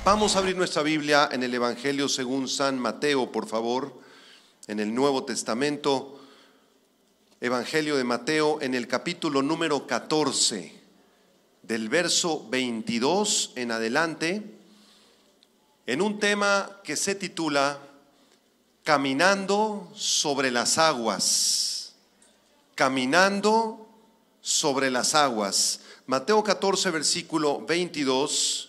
Vamos a abrir nuestra Biblia en el Evangelio según San Mateo, por favor, en el Nuevo Testamento. Evangelio de Mateo, en el capítulo número 14, del verso 22 en adelante, en un tema que se titula Caminando sobre las aguas. Caminando sobre las aguas. Mateo 14, versículo 22,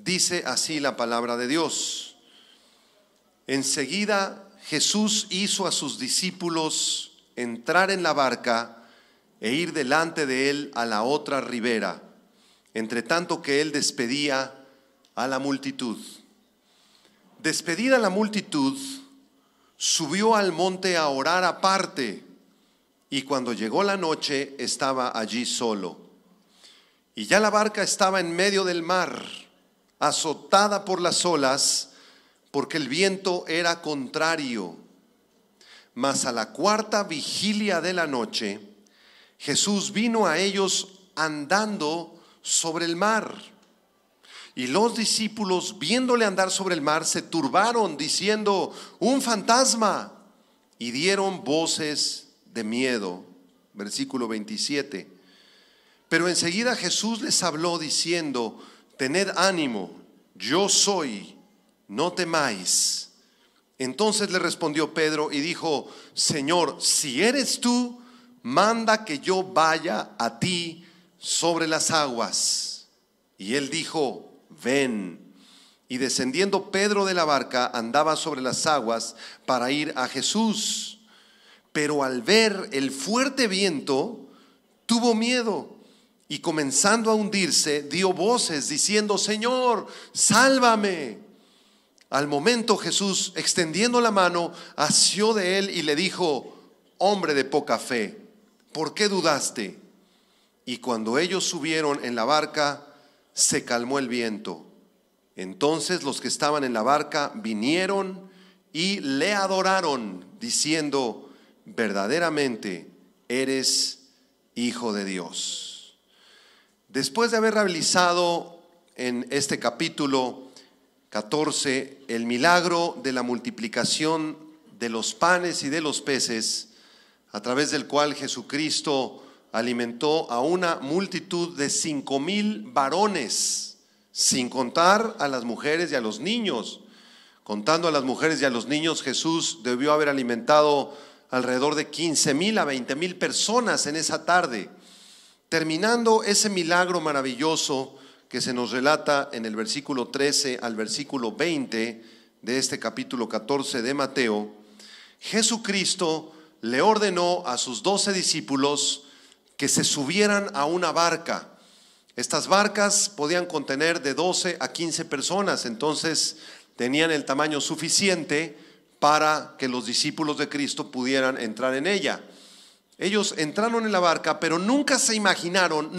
dice así la palabra de Dios. Enseguida Jesús hizo a sus discípulos entrar en la barca e ir delante de él a la otra ribera, entre tanto que él despedía a la multitud. Despedida la multitud, subió al monte a orar aparte, y cuando llegó la noche estaba allí solo. Y ya la barca estaba en medio del mar, azotada por las olas, porque el viento era contrario. Mas a la cuarta vigilia de la noche, Jesús vino a ellos andando sobre el mar. Y los discípulos, viéndole andar sobre el mar, se turbaron, diciendo: un fantasma, y dieron voces de miedo. Versículo 27. Pero enseguida Jesús les habló diciendo: tened ánimo, yo soy, no temáis. Entonces le respondió Pedro y dijo: Señor, si eres tú, manda que yo vaya a ti sobre las aguas. Y él dijo: ven. Y descendiendo Pedro de la barca, andaba sobre las aguas para ir a Jesús. Pero al ver el fuerte viento, tuvo miedo, y comenzando a hundirse, dio voces diciendo: Señor, sálvame. Al momento Jesús, extendiendo la mano, asió de él y le dijo: hombre de poca fe, ¿por qué dudaste? Y cuando ellos subieron en la barca, se calmó el viento. Entonces los que estaban en la barca vinieron y le adoraron, diciendo: verdaderamente eres Hijo de Dios. Después de haber realizado en este capítulo 14 el milagro de la multiplicación de los panes y de los peces, a través del cual Jesucristo alimentó a una multitud de 5,000 varones, sin contar a las mujeres y a los niños. Contando a las mujeres y a los niños, Jesús debió haber alimentado alrededor de 15,000 a 20,000 personas en esa tarde. Terminando ese milagro maravilloso que se nos relata en el versículo 13 al versículo 20 de este capítulo 14 de Mateo, Jesucristo le ordenó a sus 12 discípulos que se subieran a una barca. Estas barcas podían contener de 12 a 15 personas, entonces tenían el tamaño suficiente para que los discípulos de Cristo pudieran entrar en ella. Ellos entraron en la barca, pero nunca se imaginaron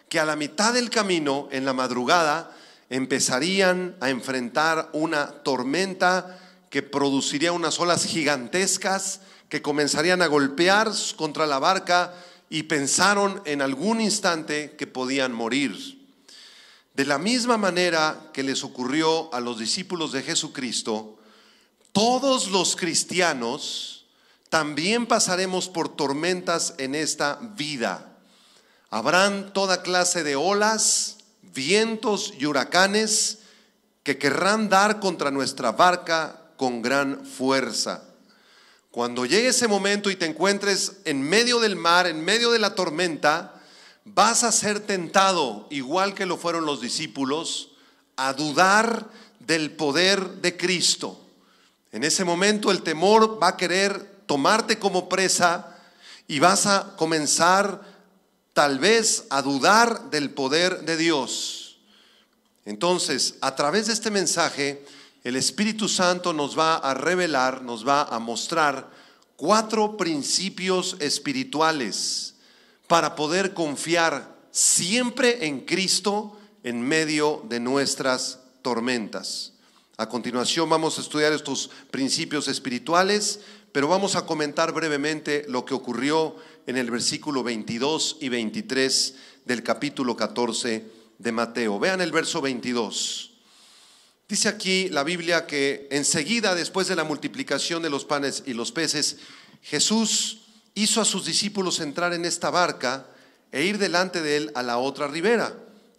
que a la mitad del camino, en la madrugada, empezarían a enfrentar una tormenta que produciría unas olas gigantescas que comenzarían a golpear contra la barca, y pensaron en algún instante que podían morir. De la misma manera que les ocurrió a los discípulos de Jesucristo, todos los cristianos también pasaremos por tormentas en esta vida. Habrán toda clase de olas, vientos y huracanes que querrán dar contra nuestra barca con gran fuerza. Cuando llegue ese momento y te encuentres en medio del mar, en medio de la tormenta, vas a ser tentado, igual que lo fueron los discípulos, a dudar del poder de Cristo. En ese momento el temor va a querer tomarte como presa y vas a comenzar tal vez a dudar del poder de Dios. Entonces, a través de este mensaje, el Espíritu Santo nos va a revelar, nos va a mostrar 4 principios espirituales para poder confiar siempre en Cristo en medio de nuestras tormentas. A continuación vamos a estudiar estos principios espirituales, pero vamos a comentar brevemente lo que ocurrió en el versículo 22 y 23 del capítulo 14 de Mateo. Vean el verso 22. Dice aquí la Biblia que enseguida, después de la multiplicación de los panes y los peces, Jesús hizo a sus discípulos entrar en esta barca e ir delante de él a la otra ribera,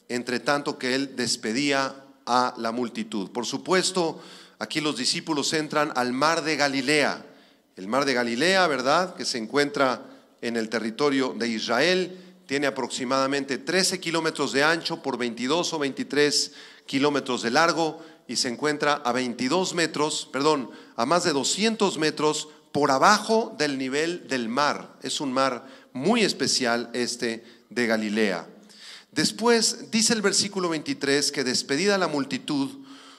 entre tanto que él despedía a la multitud. Por supuesto, aquí los discípulos entran al mar de Galilea. El mar de Galilea, ¿verdad?, que se encuentra en el territorio de Israel, tiene aproximadamente 13 kilómetros de ancho por 22 o 23 kilómetros de largo y se encuentra a a más de 200 metros por abajo del nivel del mar. Es un mar muy especial este de Galilea. Después dice el versículo 23 que despedida la multitud,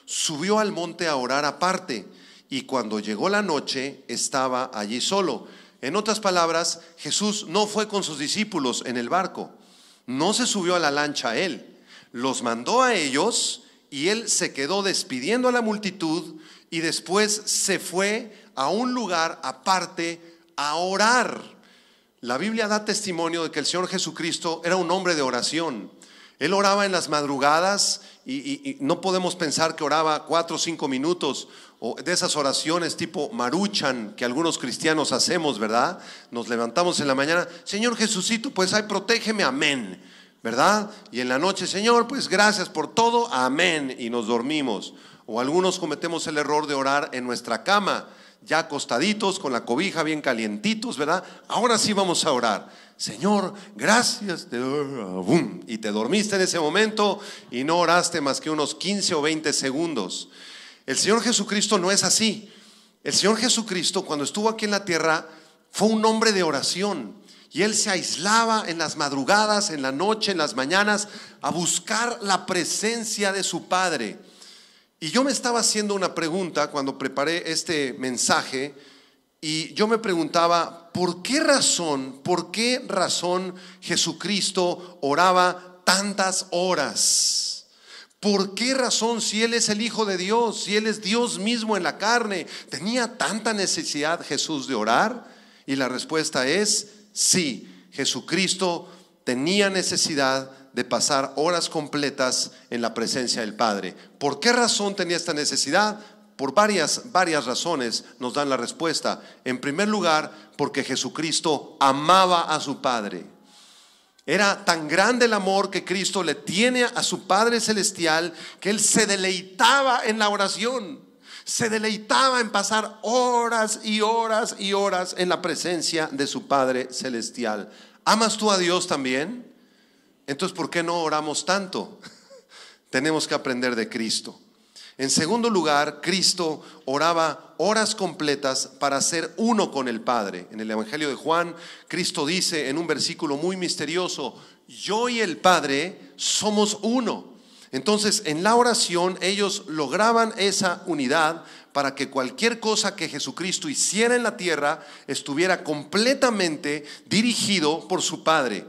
subió al monte a orar aparte y cuando llegó la noche estaba allí solo. En otras palabras, Jesús no fue con sus discípulos en el barco, no se subió a la lancha él, los mandó a ellos y él se quedó despidiendo a la multitud y después se fue a un lugar aparte a orar. La Biblia da testimonio de que el Señor Jesucristo era un hombre de oración. Él oraba en las madrugadas y no podemos pensar que oraba 4 o 5 minutos o de esas oraciones tipo Maruchan que algunos cristianos hacemos, ¿verdad? Nos levantamos en la mañana, Señor Jesucito, pues ay, protégeme, amén, ¿verdad? Y en la noche, Señor, pues gracias por todo, amén, y nos dormimos. O algunos cometemos el error de orar en nuestra cama, ya acostaditos con la cobija bien calientitos, ¿verdad? Ahora sí vamos a orar. Señor, gracias. Y te dormiste en ese momento y no oraste más que unos 15 o 20 segundos. El Señor Jesucristo no es así. El Señor Jesucristo, cuando estuvo aquí en la tierra, fue un hombre de oración. Y Él se aislaba en las madrugadas, en la noche, en las mañanas, a buscar la presencia de su Padre. Y yo me estaba haciendo una pregunta cuando preparé este mensaje y yo me preguntaba, ¿por qué razón Jesucristo oraba tantas horas? ¿Por qué razón, si Él es el Hijo de Dios, si Él es Dios mismo en la carne, tenía tanta necesidad Jesús de orar? Y la respuesta es sí, Jesucristo tenía necesidad de pasar horas completas en la presencia del Padre. ¿Por qué razón tenía esta necesidad? Por varias razones nos dan la respuesta. En primer lugar, porque Jesucristo amaba a su Padre. Era tan grande el amor que Cristo le tiene a su Padre Celestial que Él se deleitaba en la oración. Se deleitaba en pasar horas y horas y horas en la presencia de su Padre Celestial. ¿Amas tú a Dios también? Entonces, ¿por qué no oramos tanto? Tenemos que aprender de Cristo. En segundo lugar, Cristo oraba horas completas para ser uno con el Padre. En el Evangelio de Juan, Cristo dice en un versículo muy misterioso, yo y el Padre somos uno. Entonces, en la oración ellos lograban esa unidad para que cualquier cosa que Jesucristo hiciera en la tierra estuviera completamente dirigido por su Padre.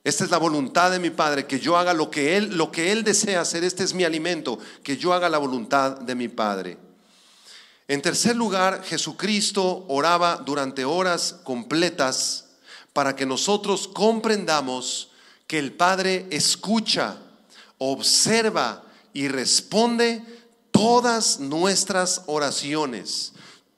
Esta es la voluntad de mi Padre, que yo haga lo que Él desea hacer. Este es mi alimento, que yo haga la voluntad de mi Padre. En tercer lugar, Jesucristo oraba durante horas completas para que nosotros comprendamos que el Padre escucha, observa y responde todas nuestras oraciones.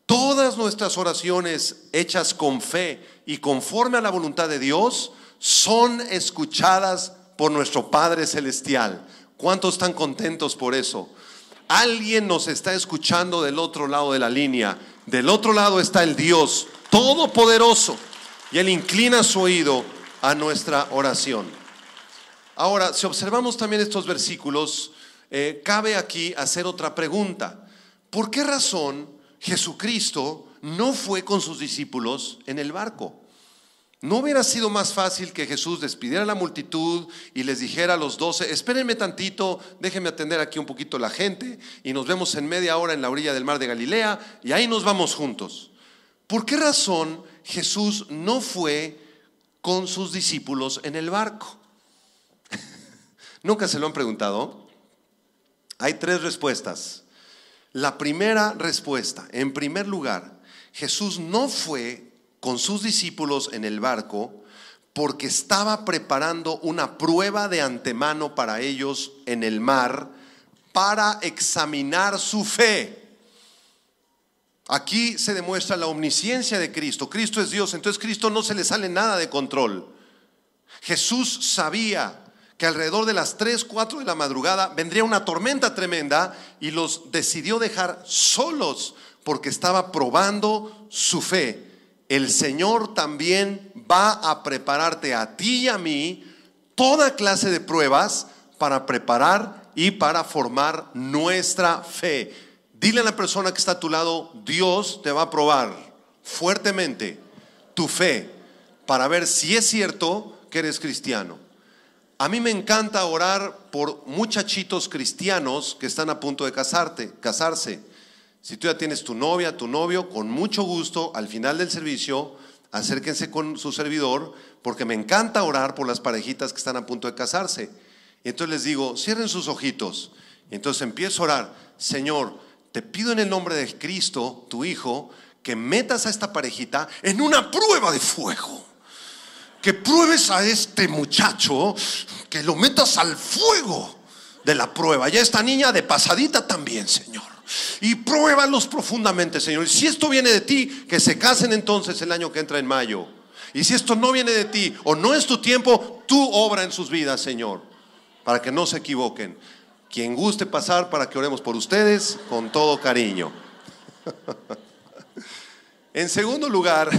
Todas nuestras oraciones hechas con fe y conforme a la voluntad de Dios son escuchadas por nuestro Padre Celestial. ¿Cuántos están contentos por eso? Alguien nos está escuchando del otro lado de la línea. Del otro lado está el Dios Todopoderoso y Él inclina su oído a nuestra oración. Ahora, si observamos también estos versículos, cabe aquí hacer otra pregunta. ¿Por qué razón Jesucristo no fue con sus discípulos en el barco? ¿No hubiera sido más fácil que Jesús despidiera a la multitud y les dijera a los 12, espérenme tantito, déjenme atender aquí un poquito la gente y nos vemos en media hora en la orilla del mar de Galilea y ahí nos vamos juntos? ¿Por qué razón Jesús no fue con sus discípulos en el barco? ¿Nunca se lo han preguntado? Hay 3 respuestas. La primera respuesta, en primer lugar, Jesús no fue con sus discípulos en el barco porque estaba preparando una prueba de antemano para ellos en el mar para examinar su fe. Aquí se demuestra la omnisciencia de Cristo. Cristo es Dios, entonces Cristo no se le sale nada de control. Jesús sabía que alrededor de las 3, 4 de la madrugada vendría una tormenta tremenda y los decidió dejar solos porque estaba probando su fe. El Señor también va a prepararte a ti y a mí toda clase de pruebas para preparar y para formar nuestra fe. Dile a la persona que está a tu lado: Dios te va a probar fuertemente tu fe para ver si es cierto que eres cristiano. A mí me encanta orar por muchachitos cristianos que están a punto de casarse. Si tú ya tienes tu novia, tu novio, con mucho gusto, al final del servicio, acérquense con su servidor, porque me encanta orar por las parejitas que están a punto de casarse. Y entonces les digo: cierren sus ojitos. Y entonces empiezo a orar: Señor, te pido en el nombre de Cristo, tu Hijo, que metas a esta parejita en una prueba de fuego. Que pruebes a este muchacho, que lo metas al fuego de la prueba. Y a esta niña de pasadita también, Señor. Y pruébalos profundamente, Señor. Y si esto viene de ti, que se casen entonces el año que entra en mayo. Y si esto no viene de ti o no es tu tiempo, tú obra en sus vidas, Señor, para que no se equivoquen. Quien guste pasar para que oremos por ustedes, con todo cariño. En segundo lugar,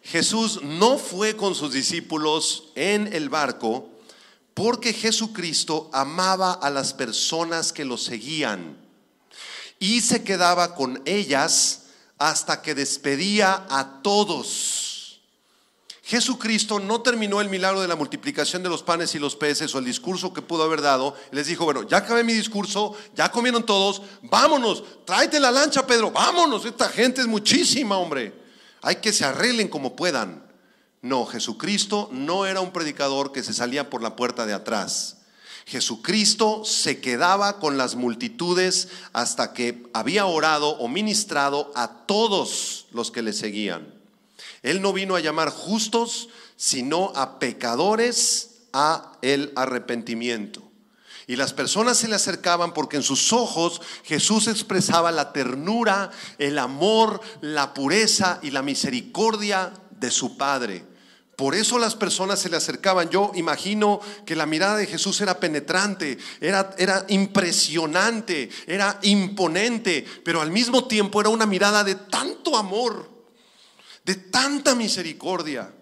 Jesús no fue con sus discípulos en el barco porque Jesucristo amaba a las personas que lo seguían y se quedaba con ellas hasta que despedía a todos. Jesucristo no terminó el milagro de la multiplicación de los panes y los peces o el discurso que pudo haber dado. Les dijo: bueno, ya acabé mi discurso, ya comieron todos, vámonos, tráete la lancha, Pedro, vámonos, esta gente es muchísima, hombre, hay que se arreglen como puedan. No, Jesucristo no era un predicador que se salía por la puerta de atrás. Jesucristo se quedaba con las multitudes hasta que había orado o ministrado a todos los que le seguían. Él no vino a llamar justos, sino a pecadores a el arrepentimiento. Y las personas se le acercaban porque en sus ojos Jesús expresaba la ternura, el amor, la pureza y la misericordia de su Padre. Por eso las personas se le acercaban. Yo imagino que la mirada de Jesús era penetrante, era impresionante, era imponente, pero al mismo tiempo era una mirada de tanto amor, de tanta misericordia.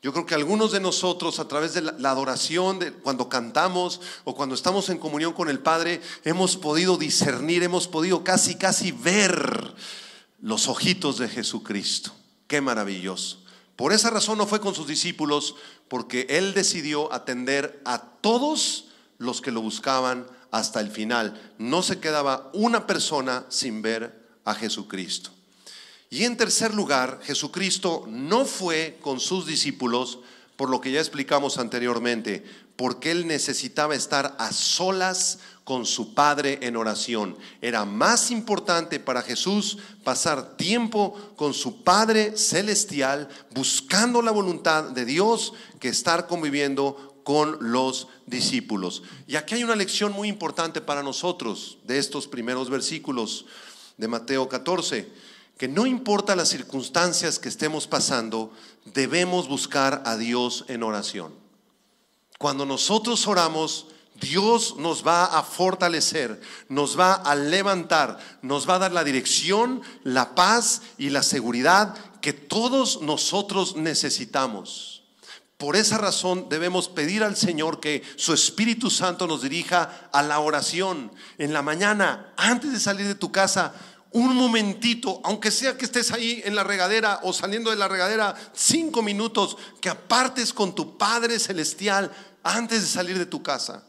Yo creo que algunos de nosotros, a través de la adoración, cuando cantamos o cuando estamos en comunión con el Padre, hemos podido discernir, hemos podido casi ver los ojitos de Jesucristo. Qué maravilloso. Por esa razón no fue con sus discípulos, porque Él decidió atender a todos los que lo buscaban hasta el final. No se quedaba una persona sin ver a Jesucristo. Y en tercer lugar, Jesucristo no fue con sus discípulos, por lo que ya explicamos anteriormente, porque Él necesitaba estar a solas con su Padre en oración. Era más importante para Jesús pasar tiempo con su Padre celestial, buscando la voluntad de Dios, que estar conviviendo con los discípulos. Y aquí hay una lección muy importante para nosotros de estos primeros versículos de Mateo 14. Que no importa las circunstancias que estemos pasando, debemos buscar a Dios en oración. Cuando nosotros oramos, Dios nos va a fortalecer, nos va a levantar, nos va a dar la dirección, la paz y la seguridad que todos nosotros necesitamos. Por esa razón debemos pedir al Señor que su Espíritu Santo nos dirija a la oración. En la mañana, antes de salir de tu casa, un momentito, aunque sea que estés ahí en la regadera o saliendo de la regadera, 5 minutos, que apartes con tu Padre Celestial antes de salir de tu casa.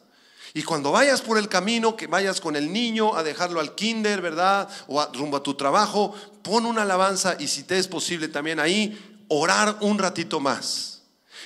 Y cuando vayas por el camino, que vayas con el niño a dejarlo al kinder, ¿verdad? O rumbo a tu trabajo, pon una alabanza y si te es posible también ahí, orar un ratito más.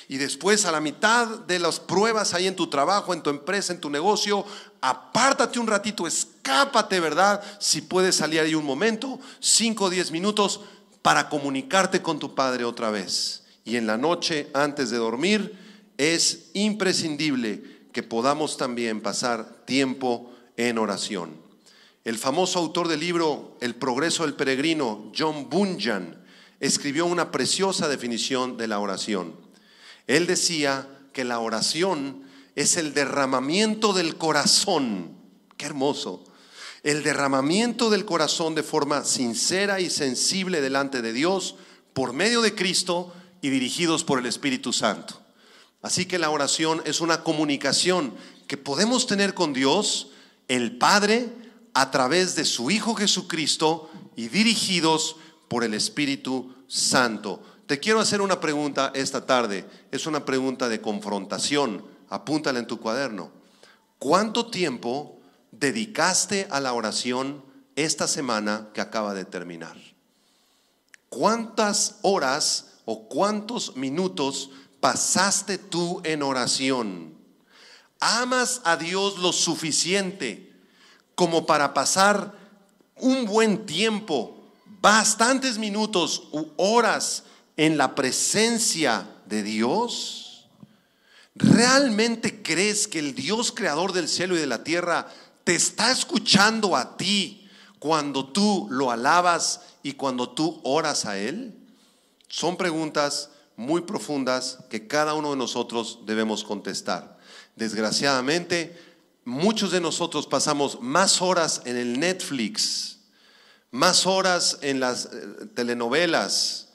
Y después a la mitad de las pruebas ahí en tu trabajo, en tu empresa, en tu negocio, apártate un ratito, escápate, ¿verdad? Si puedes salir ahí un momento, 5 o 10 minutos para comunicarte con tu Padre otra vez. y en la noche antes de dormir es imprescindible que podamos también pasar tiempo en oración. El famoso autor del libro El progreso del peregrino, John Bunyan, escribió una preciosa definición de la oración. Él decía que la oración es el derramamiento del corazón. ¡Qué hermoso! El derramamiento del corazón de forma sincera y sensible delante de Dios por medio de Cristo y dirigidos por el Espíritu Santo. Así que la oración es una comunicación que podemos tener con Dios, el Padre, a través de su Hijo Jesucristo y dirigidos por el Espíritu Santo. Te quiero hacer una pregunta esta tarde. Es una pregunta de confrontación. Apúntala en tu cuaderno. ¿Cuánto tiempo dedicaste a la oración esta semana que acaba de terminar? ¿Cuántas horas o cuántos minutos pasaste tú en oración? ¿Amas a Dios lo suficiente como para pasar un buen tiempo, bastantes minutos u horas en la presencia de Dios? ¿Realmente crees que el Dios creador del cielo y de la tierra te está escuchando a ti cuando tú lo alabas y cuando tú oras a Él? Son preguntas muy profundas que cada uno de nosotros debemos contestar. Desgraciadamente, muchos de nosotros pasamos más horas en el Netflix, más horas en las telenovelas,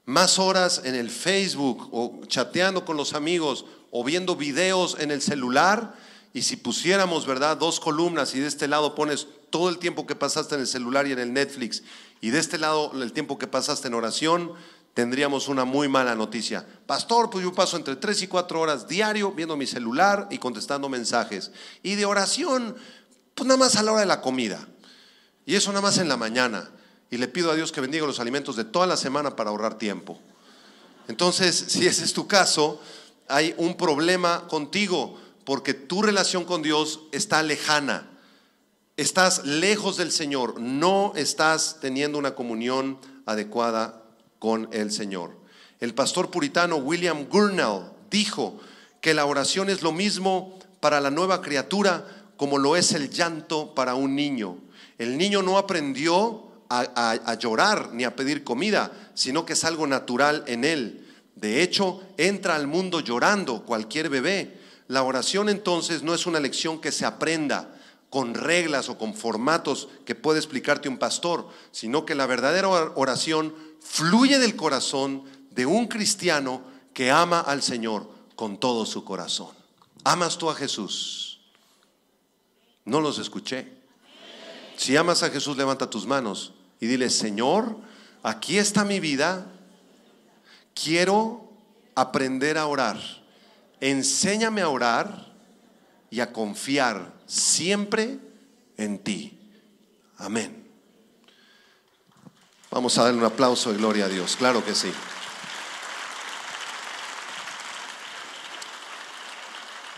más horas en el Facebook o chateando con los amigos o viendo videos en el celular. Y si pusiéramos, ¿verdad?, dos columnas y de este lado pones todo el tiempo que pasaste en el celular y en el Netflix y de este lado el tiempo que pasaste en oración, tendríamos una muy mala noticia. Pastor, pues yo paso entre 3 y 4 horas diario viendo mi celular y contestando mensajes. Y de oración, pues nada más a la hora de la comida. Y eso nada más en la mañana. Y le pido a Dios que bendiga los alimentos de toda la semana para ahorrar tiempo. Entonces, si ese es tu caso, hay un problema contigo, porque tu relación con Dios está lejana. Estás lejos del Señor, no estás teniendo una comunión adecuada con el Señor. El pastor puritano William Gurnall dijo que la oración es lo mismo para la nueva criatura como lo es el llanto para un niño. El niño no aprendió a llorar ni a pedir comida, sino que es algo natural en él. De hecho, entra al mundo llorando cualquier bebé. La oración entonces no es una lección que se aprenda con reglas o con formatos que puede explicarte un pastor, sino que la verdadera oración fluye del corazón de un cristiano que ama al Señor con todo su corazón. ¿Amas tú a Jesús? No los escuché. Si amas a Jesús, levanta tus manos y dile: Señor, aquí está mi vida, quiero aprender a orar. Enséñame a orar y a confiar siempre en ti. Amén. Vamos a darle un aplauso de gloria a Dios, claro que sí.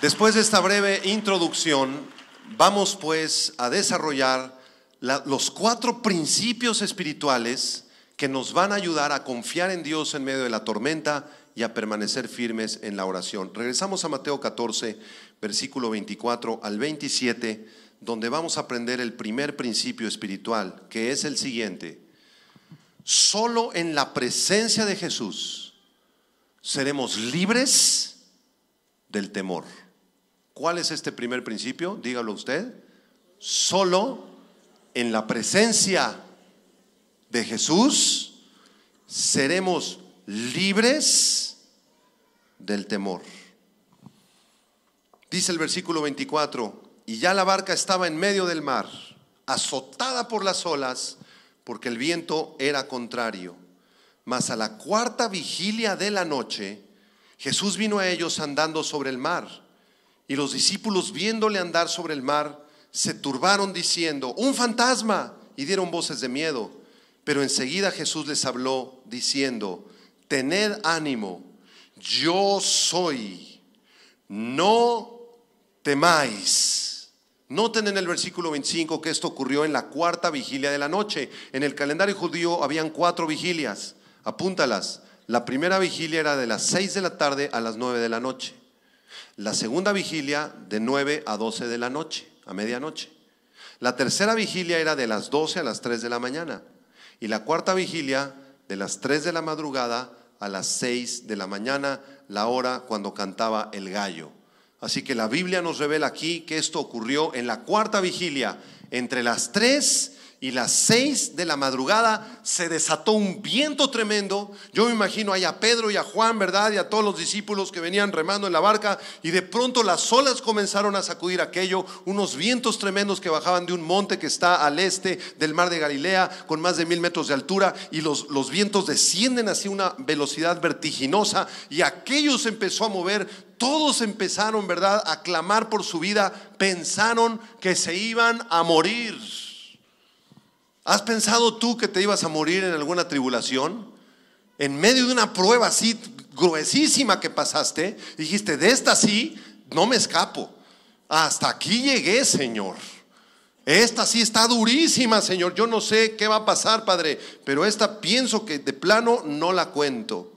Después de esta breve introducción, vamos pues a desarrollar los 4 principios espirituales que nos van a ayudar a confiar en Dios en medio de la tormenta y a permanecer firmes en la oración. Regresamos a Mateo 14, versículo 24 al 27, donde vamos a aprender el primer principio espiritual, que es el siguiente: solo en la presencia de Jesús seremos libres del temor. ¿Cuál es este primer principio? Dígalo usted. Solo en la presencia de Jesús seremos libres del temor. Dice el versículo 24: y ya la barca estaba en medio del mar, azotada por las olas, porque el viento era contrario. Mas a la 4ª vigilia de la noche, Jesús vino a ellos andando sobre el mar. Y los discípulos, viéndole andar sobre el mar, se turbaron diciendo: ¡un fantasma! Y dieron voces de miedo. Pero enseguida Jesús les habló diciendo: tened ánimo, yo soy, no temáis. Noten en el versículo 25 que esto ocurrió en la 4ª vigilia de la noche. En el calendario judío habían 4 vigilias, apúntalas: La primera vigilia era de las 6 de la tarde a las 9 de la noche. La segunda vigilia de 9 a 12 de la noche, a medianoche. La tercera vigilia era de las 12 a las 3 de la mañana. Y la cuarta vigilia de las 3 de la madrugada a las 6 de la mañana, la hora cuando cantaba el gallo. Así que la Biblia nos revela aquí que esto ocurrió en la cuarta vigilia, entre las 3 y las 6 de la madrugada. Se desató un viento tremendo. Yo me imagino ahí a Pedro y a Juan, ¿verdad? Y a todos los discípulos que venían remando en la barca, y de pronto las olas comenzaron a sacudir aquello, unos vientos tremendos que bajaban de un monte que está al este del mar de Galilea, con más de 1000 metros de altura, y los vientos descienden hacia una velocidad vertiginosa, y aquello se empezó a mover. Todos empezaron, ¿verdad?, a clamar por su vida. Pensaron que se iban a morir. ¿Has pensado tú que te ibas a morir en alguna tribulación? En medio de una prueba así gruesísima que pasaste, dijiste: de esta sí, no me escapo. Hasta aquí llegué, Señor. Esta sí está durísima, Señor. Yo no sé qué va a pasar, Padre, pero esta pienso que de plano no la cuento.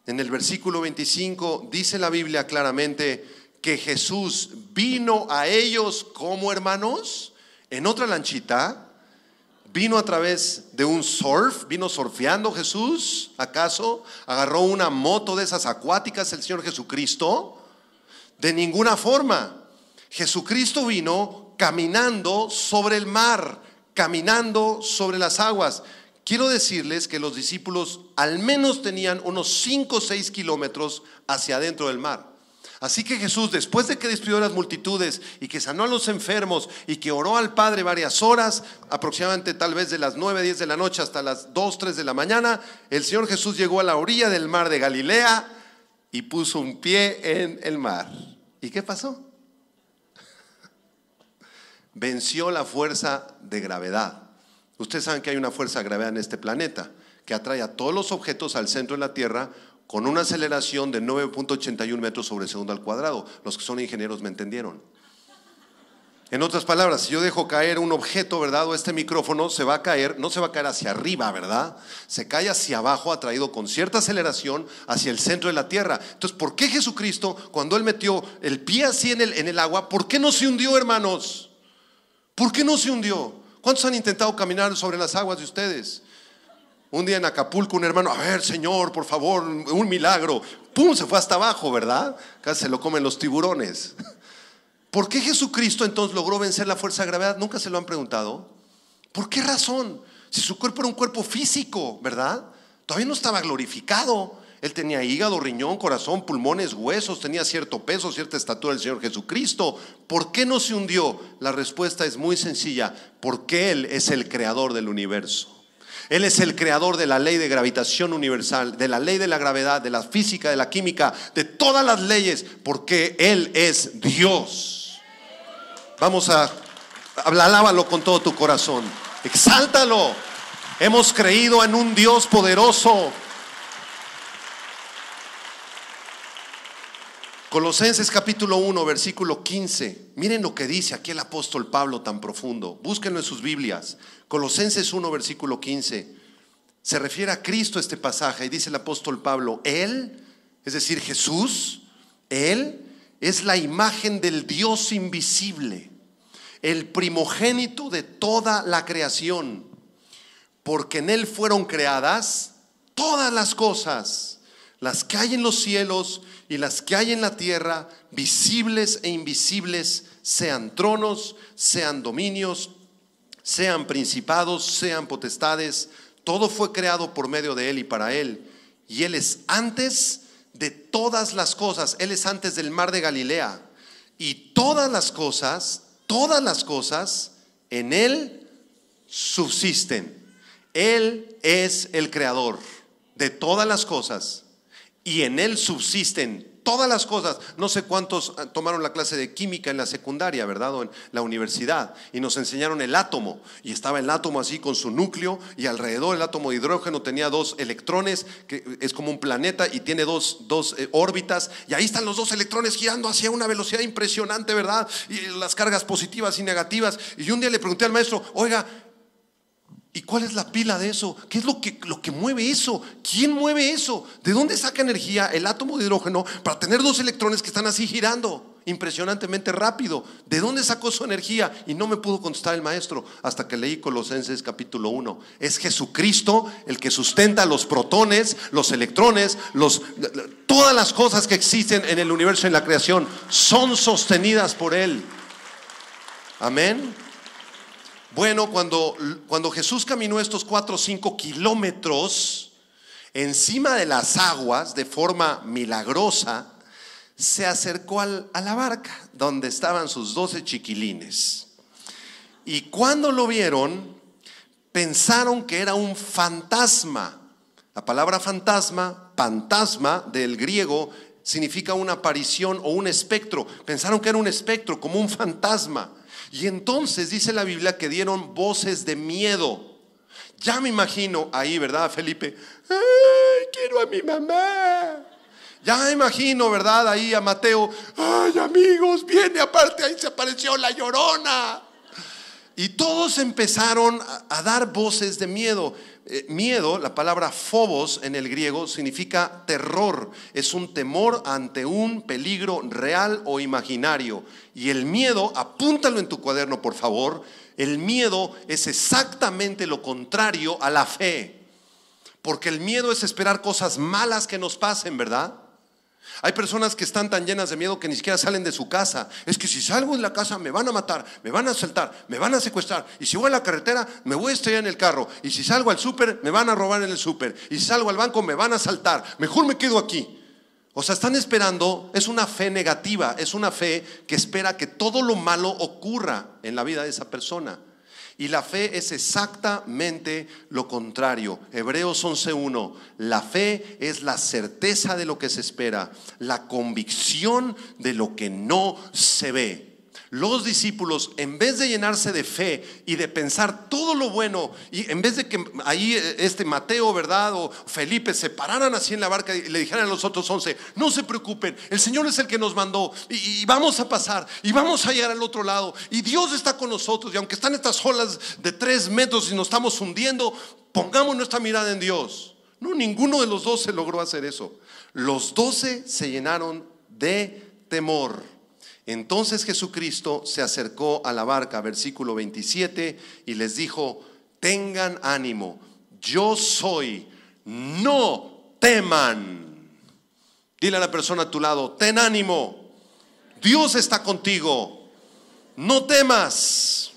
En el versículo 25 dice la Biblia claramente que Jesús vino a ellos como hermanos en otra lanchita. ¿Vino a través de un surf? ¿Vino surfeando Jesús? ¿Acaso agarró una moto de esas acuáticas el Señor Jesucristo? De ninguna forma. Jesucristo vino caminando sobre el mar, caminando sobre las aguas. Quiero decirles que los discípulos al menos tenían unos 5 o 6 kilómetros hacia adentro del mar. Así que Jesús, después de que despidió a las multitudes y que sanó a los enfermos y que oró al Padre varias horas, aproximadamente tal vez de las 9, 10 de la noche hasta las 2, 3 de la mañana, el Señor Jesús llegó a la orilla del mar de Galilea y puso un pie en el mar. ¿Y qué pasó? Venció la fuerza de gravedad. Ustedes saben que hay una fuerza de gravedad en este planeta que atrae a todos los objetos al centro de la Tierra con una aceleración de 9.81 metros sobre segundo al cuadrado. Los que son ingenieros me entendieron. En otras palabras, si yo dejo caer un objeto, ¿verdad?, o este micrófono, se va a caer, no se va a caer hacia arriba, ¿verdad? Se cae hacia abajo, atraído con cierta aceleración hacia el centro de la Tierra. Entonces, ¿por qué Jesucristo, cuando Él metió el pie así en el agua, por qué no se hundió, hermanos? ¿Por qué no se hundió? ¿Cuántos han intentado caminar sobre las aguas de ustedes? Un día en Acapulco un hermano: a ver, Señor, por favor, un milagro. ¡Pum! Se fue hasta abajo, ¿verdad? Casi se lo comen los tiburones. ¿Por qué Jesucristo entonces logró vencer la fuerza de gravedad? ¿Nunca se lo han preguntado? ¿Por qué razón? Si su cuerpo era un cuerpo físico, ¿verdad? Todavía no estaba glorificado. Él tenía hígado, riñón, corazón, pulmones, huesos, tenía cierto peso, cierta estatura el Señor Jesucristo. ¿Por qué no se hundió? La respuesta es muy sencilla: porque Él es el creador del universo. Él es el creador de la ley de gravitación universal, de la ley de la gravedad, de la física, de la química, de todas las leyes, porque Él es Dios. Vamos a alábalo con todo tu corazón, exáltalo. Hemos creído en un Dios poderoso. Colosenses capítulo 1, versículo 15. Miren lo que dice aquí el apóstol Pablo tan profundo. Búsquenlo en sus Biblias. Colosenses 1, versículo 15. Se refiere a Cristo este pasaje y dice el apóstol Pablo: Él, es decir, Jesús, Él es la imagen del Dios invisible, el primogénito de toda la creación, porque en Él fueron creadas todas las cosas, las que hay en los cielos y las que hay en la tierra, visibles e invisibles, sean tronos, sean dominios, sean principados, sean potestades. Todo fue creado por medio de Él y para Él, y Él es antes de todas las cosas. Él es antes del mar de Galilea, y todas las cosas en Él subsisten. Él es el creador de todas las cosas y en Él subsisten todas las cosas. No sé cuántos tomaron la clase de química en la secundaria, ¿verdad? O en la universidad, y nos enseñaron el átomo, y estaba el átomo así con su núcleo, y alrededor el átomo de hidrógeno tenía 2 electrones, que es como un planeta y tiene dos órbitas, y ahí están los 2 electrones girando hacia una velocidad impresionante, ¿verdad? Y las cargas positivas y negativas. Y un día le pregunté al maestro: oiga, ¿Y cuál es la pila de eso? ¿Qué es lo que mueve eso? ¿Quién mueve eso? ¿De dónde saca energía el átomo de hidrógeno para tener dos electrones que están así girando impresionantemente rápido? ¿De dónde sacó su energía? Y no me pudo contestar el maestro hasta que leí Colosenses capítulo 1. Es Jesucristo el que sustenta los protones, los electrones, todas las cosas que existen en el universo y en la creación son sostenidas por Él. Amén. Bueno, cuando Jesús caminó estos 4 o 5 kilómetros encima de las aguas de forma milagrosa, se acercó a la barca donde estaban sus 12 chiquilines. Y cuando lo vieron, pensaron que era un fantasma. La palabra fantasma del griego, significa una aparición o un espectro. Pensaron que era un espectro, como un fantasma. Y entonces dice la Biblia que dieron voces de miedo. Ya me imagino ahí, ¿verdad, Felipe? ¡Ay, quiero a mi mamá! Ya me imagino, ¿verdad? Ahí a Mateo. ¡Ay, amigos, viene aparte! Ahí se apareció la Llorona. Y todos empezaron a dar voces de miedo. Miedo, la palabra phobos en el griego significa terror. Es un temor ante un peligro real o imaginario. Y el miedo, apúntalo en tu cuaderno por favor, el miedo es exactamente lo contrario a la fe. Porque el miedo es esperar cosas malas que nos pasen, ¿verdad? Hay personas que están tan llenas de miedo que ni siquiera salen de su casa. Es que si salgo de la casa me van a matar, me van a asaltar, me van a secuestrar. Y si voy a la carretera me voy a estrellar en el carro. Y si salgo al súper me van a robar en el súper. Y si salgo al banco me van a asaltar. Mejor me quedo aquí. O sea, están esperando, es una fe negativa. Es una fe que espera que todo lo malo ocurra en la vida de esa persona. Y la fe es exactamente lo contrario. Hebreos 11:1. La fe es la certeza de lo que se espera, la convicción de lo que no se ve. Los discípulos, en vez de llenarse de fe y de pensar todo lo bueno, y en vez de que ahí Mateo, ¿verdad?, o Felipe se pararan así en la barca y le dijeran a los otros 11, no se preocupen, el Señor es el que nos mandó y vamos a pasar y vamos a llegar al otro lado y Dios está con nosotros, y aunque están estas olas de 3 metros y nos estamos hundiendo, pongamos nuestra mirada en Dios. No, ninguno de los 12 logró hacer eso. Los 12 se llenaron de temor. Entonces Jesucristo se acercó a la barca, versículo 27, y les dijo, tengan ánimo, yo soy, no teman. Dile a la persona a tu lado, ten ánimo, Dios está contigo, no temas.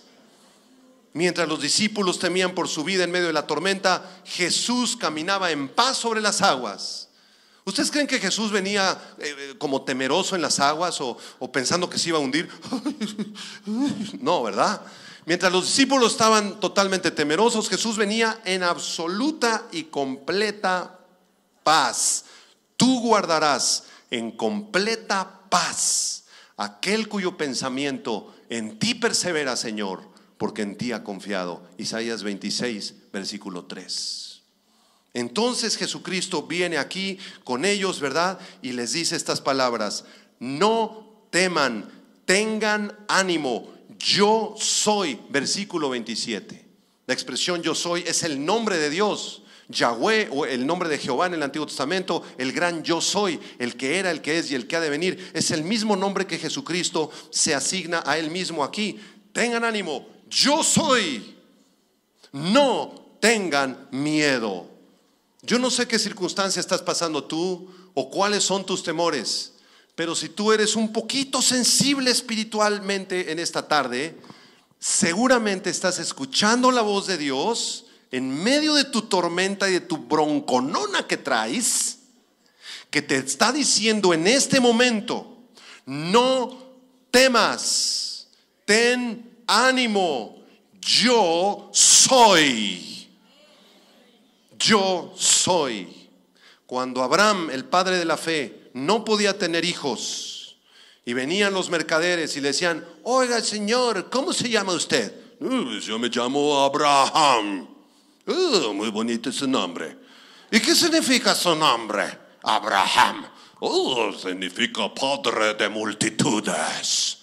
Mientras los discípulos temían por su vida en medio de la tormenta, Jesús caminaba en paz sobre las aguas. ¿Ustedes creen que Jesús venía como temeroso en las aguas o pensando que se iba a hundir? No, ¿verdad? Mientras los discípulos estaban totalmente temerosos, Jesús venía en absoluta y completa paz. Tú guardarás en completa paz aquel cuyo pensamiento en ti persevera, Señor, porque en ti ha confiado. Isaías 26, versículo 3. Entonces Jesucristo viene aquí con ellos, ¿verdad? Y les dice estas palabras: no teman, tengan ánimo, yo soy. Versículo 27. La expresión yo soy es el nombre de Dios, Yahweh, o el nombre de Jehová en el Antiguo Testamento. El gran yo soy, el que era, el que es y el que ha de venir, es el mismo nombre que Jesucristo se asigna a él mismo aquí. Tengan ánimo, yo soy, no tengan miedo. Yo no sé qué circunstancia estás pasando tú o cuáles son tus temores, pero si tú eres un poquito sensible espiritualmente en esta tarde, seguramente estás escuchando la voz de Dios en medio de tu tormenta y de tu bronconona que traes, que te está diciendo en este momento: no temas, ten ánimo, yo soy. Yo soy. Cuando Abraham, el padre de la fe, no podía tener hijos y venían los mercaderes y le decían: oiga, señor, ¿cómo se llama usted? Yo me llamo Abraham. Muy bonito su nombre. ¿Y qué significa su nombre? Abraham. Significa padre de multitudes.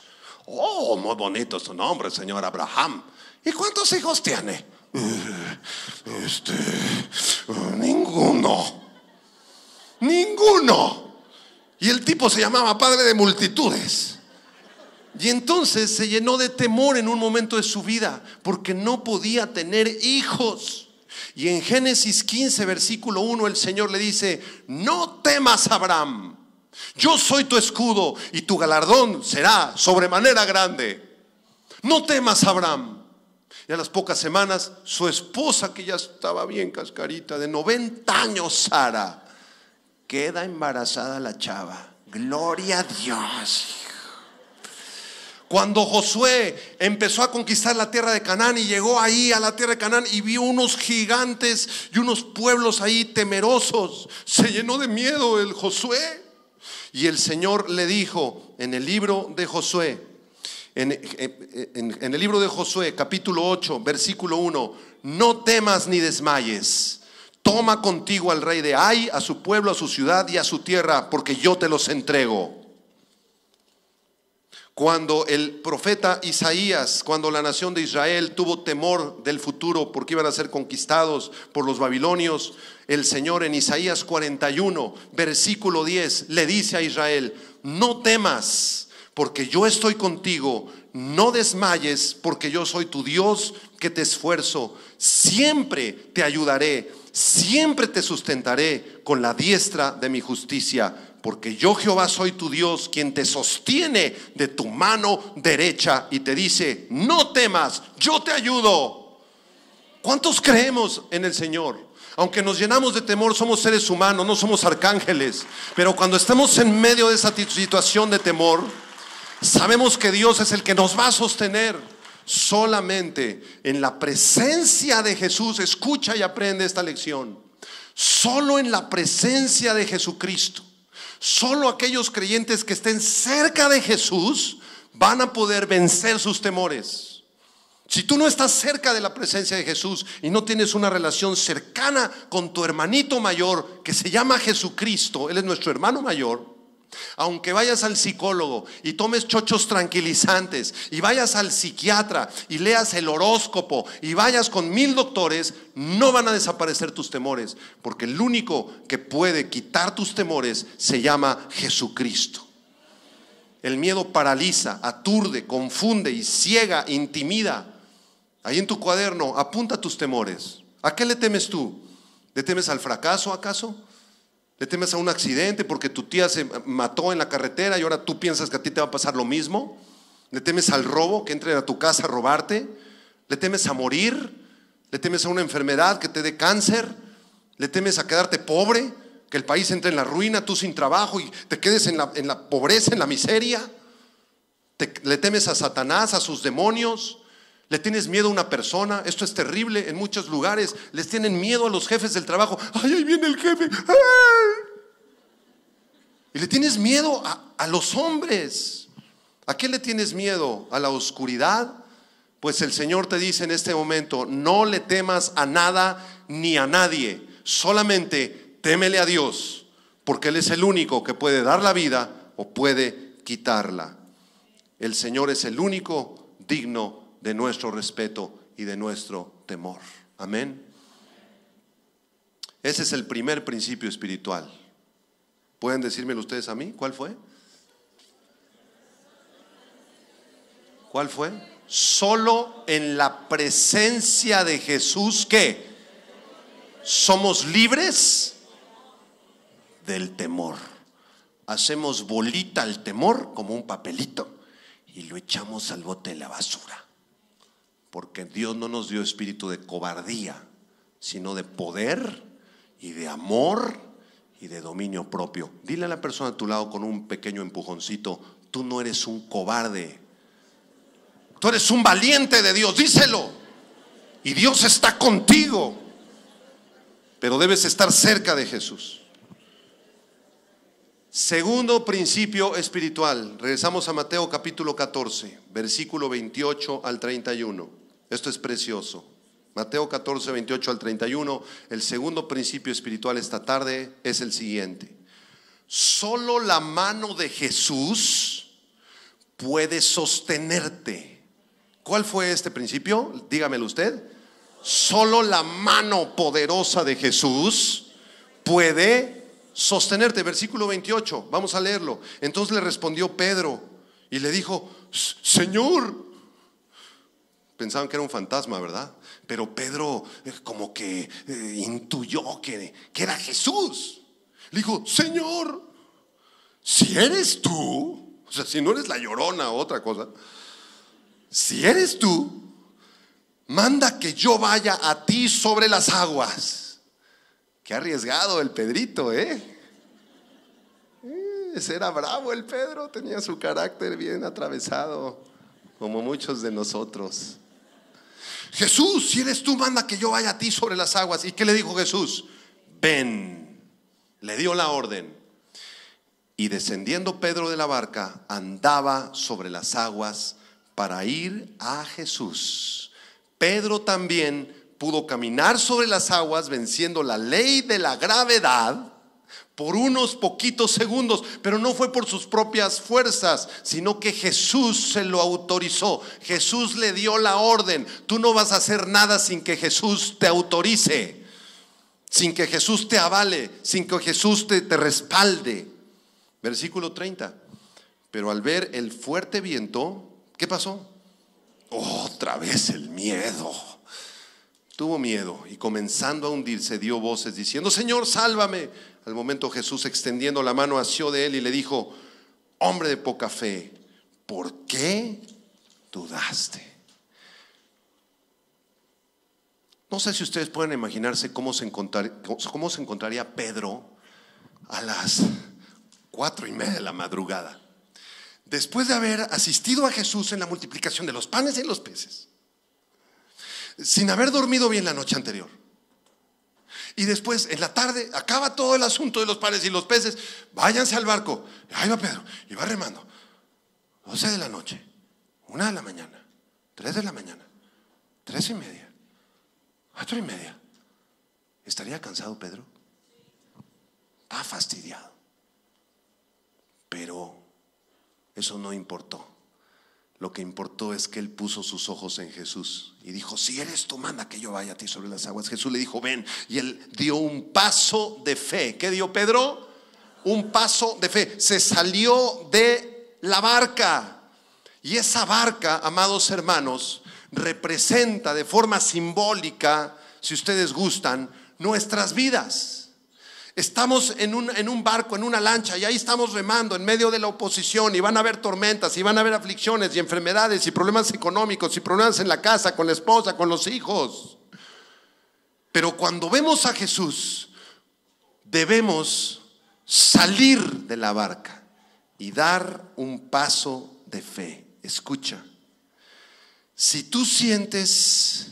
Muy bonito su nombre, señor Abraham. ¿Y cuántos hijos tiene? Ninguno. Ninguno. Y el tipo se llamaba padre de multitudes. Y entonces se llenó de temor en un momento de su vida porque no podía tener hijos. Y en Génesis 15 versículo 1 el Señor le dice: no temas, Abraham, yo soy tu escudo y tu galardón será sobremanera grande. No temas, Abraham. Y a las pocas semanas su esposa, que ya estaba bien cascarita, de 90 años, Sara, queda embarazada la chava. Gloria a Dios. Cuando Josué empezó a conquistar la tierra de Canaán y llegó ahí a la tierra de Canaán y vio unos gigantes y unos pueblos ahí temerosos, se llenó de miedo el Josué. Y el Señor le dijo en el libro de Josué, en el libro de Josué capítulo 8 versículo 1: no temas ni desmayes, toma contigo al rey de Ai, a su pueblo, a su ciudad y a su tierra, porque yo te los entrego. Cuando el profeta Isaías, cuando la nación de Israel tuvo temor del futuro porque iban a ser conquistados por los babilonios, el Señor en Isaías 41 versículo 10 le dice a Israel: no temas, porque yo estoy contigo, no desmayes, porque yo soy tu Dios que te esfuerzo, siempre te ayudaré, siempre te sustentaré con la diestra de mi justicia, porque yo Jehová soy tu Dios, quien te sostiene de tu mano derecha y te dice: no temas, yo te ayudo. ¿Cuántos creemos en el Señor? Aunque nos llenamos de temor, somos seres humanos, no somos arcángeles. Pero cuando estamos en medio de esa situación de temor, sabemos que Dios es el que nos va a sostener. Solamente en la presencia de Jesús, escucha y aprende esta lección. Solo en la presencia de Jesucristo, solo aquellos creyentes que estén cerca de Jesús van a poder vencer sus temores. Si tú no estás cerca de la presencia de Jesús y no tienes una relación cercana con tu hermanito mayor que se llama Jesucristo, Él es nuestro hermano mayor. Aunque vayas al psicólogo y tomes chochos tranquilizantes y vayas al psiquiatra y leas el horóscopo y vayas con 1000 doctores, no van a desaparecer tus temores, porque el único que puede quitar tus temores se llama Jesucristo. El miedo paraliza, aturde, confunde y ciega, intimida. Ahí en tu cuaderno apunta tus temores. ¿A qué le temes tú? ¿Le temes al fracaso acaso? ¿Le temes a un accidente porque tu tía se mató en la carretera y ahora tú piensas que a ti te va a pasar lo mismo? ¿Le temes al robo, que entren a tu casa a robarte? ¿Le temes a morir? ¿Le temes a una enfermedad que te dé cáncer? ¿Le temes a quedarte pobre, que el país entre en la ruina, tú sin trabajo y te quedes en la pobreza, en la miseria? ¿Le temes a Satanás, a sus demonios? ¿Le tienes miedo a una persona? Esto es terrible. En muchos lugares les tienen miedo a los jefes del trabajo. ¡Ay, ahí viene el jefe! ¡Ay! Y le tienes miedo a los hombres. ¿A qué le tienes miedo? ¿A la oscuridad? Pues el Señor te dice en este momento: no le temas a nada ni a nadie, solamente témele a Dios, porque Él es el único que puede dar la vida o puede quitarla. El Señor es el único digno de nuestro respeto y de nuestro temor. Amén. Ese es el primer principio espiritual. ¿Pueden decírmelo ustedes a mí? ¿Cuál fue? ¿Cuál fue? Solo en la presencia de Jesús, ¿qué? Somos libres del temor. Hacemos bolita el temor como un papelito y lo echamos al bote de la basura. Porque Dios no nos dio espíritu de cobardía, sino de poder y de amor y de dominio propio. Dile a la persona a tu lado con un pequeño empujoncito: tú no eres un cobarde, tú eres un valiente de Dios. Díselo. Y Dios está contigo, pero debes estar cerca de Jesús. Segundo principio espiritual. Regresamos a Mateo capítulo 14, versículo 28 al 31. Esto es precioso. Mateo 14, 28 al 31. El segundo principio espiritual esta tarde es el siguiente: solo la mano de Jesús puede sostenerte. ¿Cuál fue este principio? Dígamelo usted. Solo la mano poderosa de Jesús puede sostenerte. Versículo 28, vamos a leerlo. Entonces le respondió Pedro y le dijo: Señor. Pensaban que era un fantasma, ¿verdad? Pero Pedro como que intuyó que era Jesús. Le dijo: Señor, si eres tú, o sea, si no eres la Llorona o otra cosa, si eres tú, manda que yo vaya a ti sobre las aguas. Qué arriesgado el Pedrito, Ese era bravo el Pedro, tenía su carácter bien atravesado, como muchos de nosotros. Jesús, si eres tú, manda que yo vaya a ti sobre las aguas. ¿Y qué le dijo Jesús? Ven. Le dio la orden. Y descendiendo Pedro de la barca, andaba sobre las aguas para ir a Jesús. Pedro también pudo caminar sobre las aguas, venciendo la ley de la gravedad por unos poquitos segundos, pero no fue por sus propias fuerzas, sino que Jesús se lo autorizó. Jesús le dio la orden. Tú no vas a hacer nada sin que Jesús te autorice, sin que Jesús te avale, sin que Jesús te respalde. Versículo 30. Pero al ver el fuerte viento, ¿qué pasó? Otra vez el miedo. Tuvo miedo y comenzando a hundirse dio voces diciendo: Señor, sálvame. Al momento Jesús, extendiendo la mano, asió de él y le dijo: hombre de poca fe, ¿por qué dudaste? No sé si ustedes pueden imaginarse cómo se encontraría Pedro a las 4:30 de la madrugada, después de haber asistido a Jesús en la multiplicación de los panes y los peces, sin haber dormido bien la noche anterior. Y después en la tarde acaba todo el asunto de los panes y los peces. Váyanse al barco. Ahí va Pedro y va remando. 12 de la noche, 1 de la mañana, 3 de la mañana, 3:30, 4:30. ¿Estaría cansado Pedro? Está fastidiado. Pero eso no importó. Lo que importó es que él puso sus ojos en Jesús y dijo: si eres tú, manda que yo vaya a ti sobre las aguas. Jesús le dijo: ven. Y él dio un paso de fe. ¿Qué dio Pedro? Un paso de fe. Se salió de la barca. Y esa barca, amados hermanos, representa de forma simbólica, si ustedes gustan, nuestras vidas. Estamos en un barco, en una lancha, y ahí estamos remando en medio de la oposición, y van a haber tormentas, y van a haber aflicciones y enfermedades y problemas económicos y problemas en la casa, con la esposa, con los hijos. Pero cuando vemos a Jesús, debemos salir de la barca y dar un paso de fe. Escucha, si tú sientes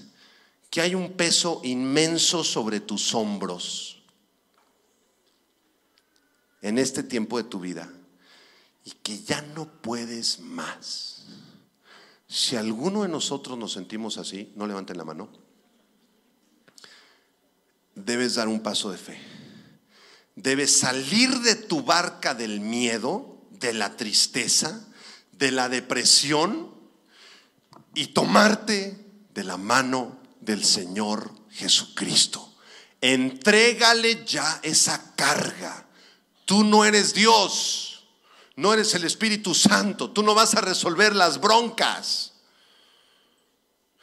que hay un peso inmenso sobre tus hombros en este tiempo de tu vida y que ya no puedes más, si alguno de nosotros nos sentimos así, no levanten la mano, debes dar un paso de fe. Debes salir de tu barca del miedo, de la tristeza, de la depresión, y tomarte de la mano del Señor Jesucristo. Entrégale ya esa carga. Tú no eres Dios, no eres el Espíritu Santo, tú no vas a resolver las broncas.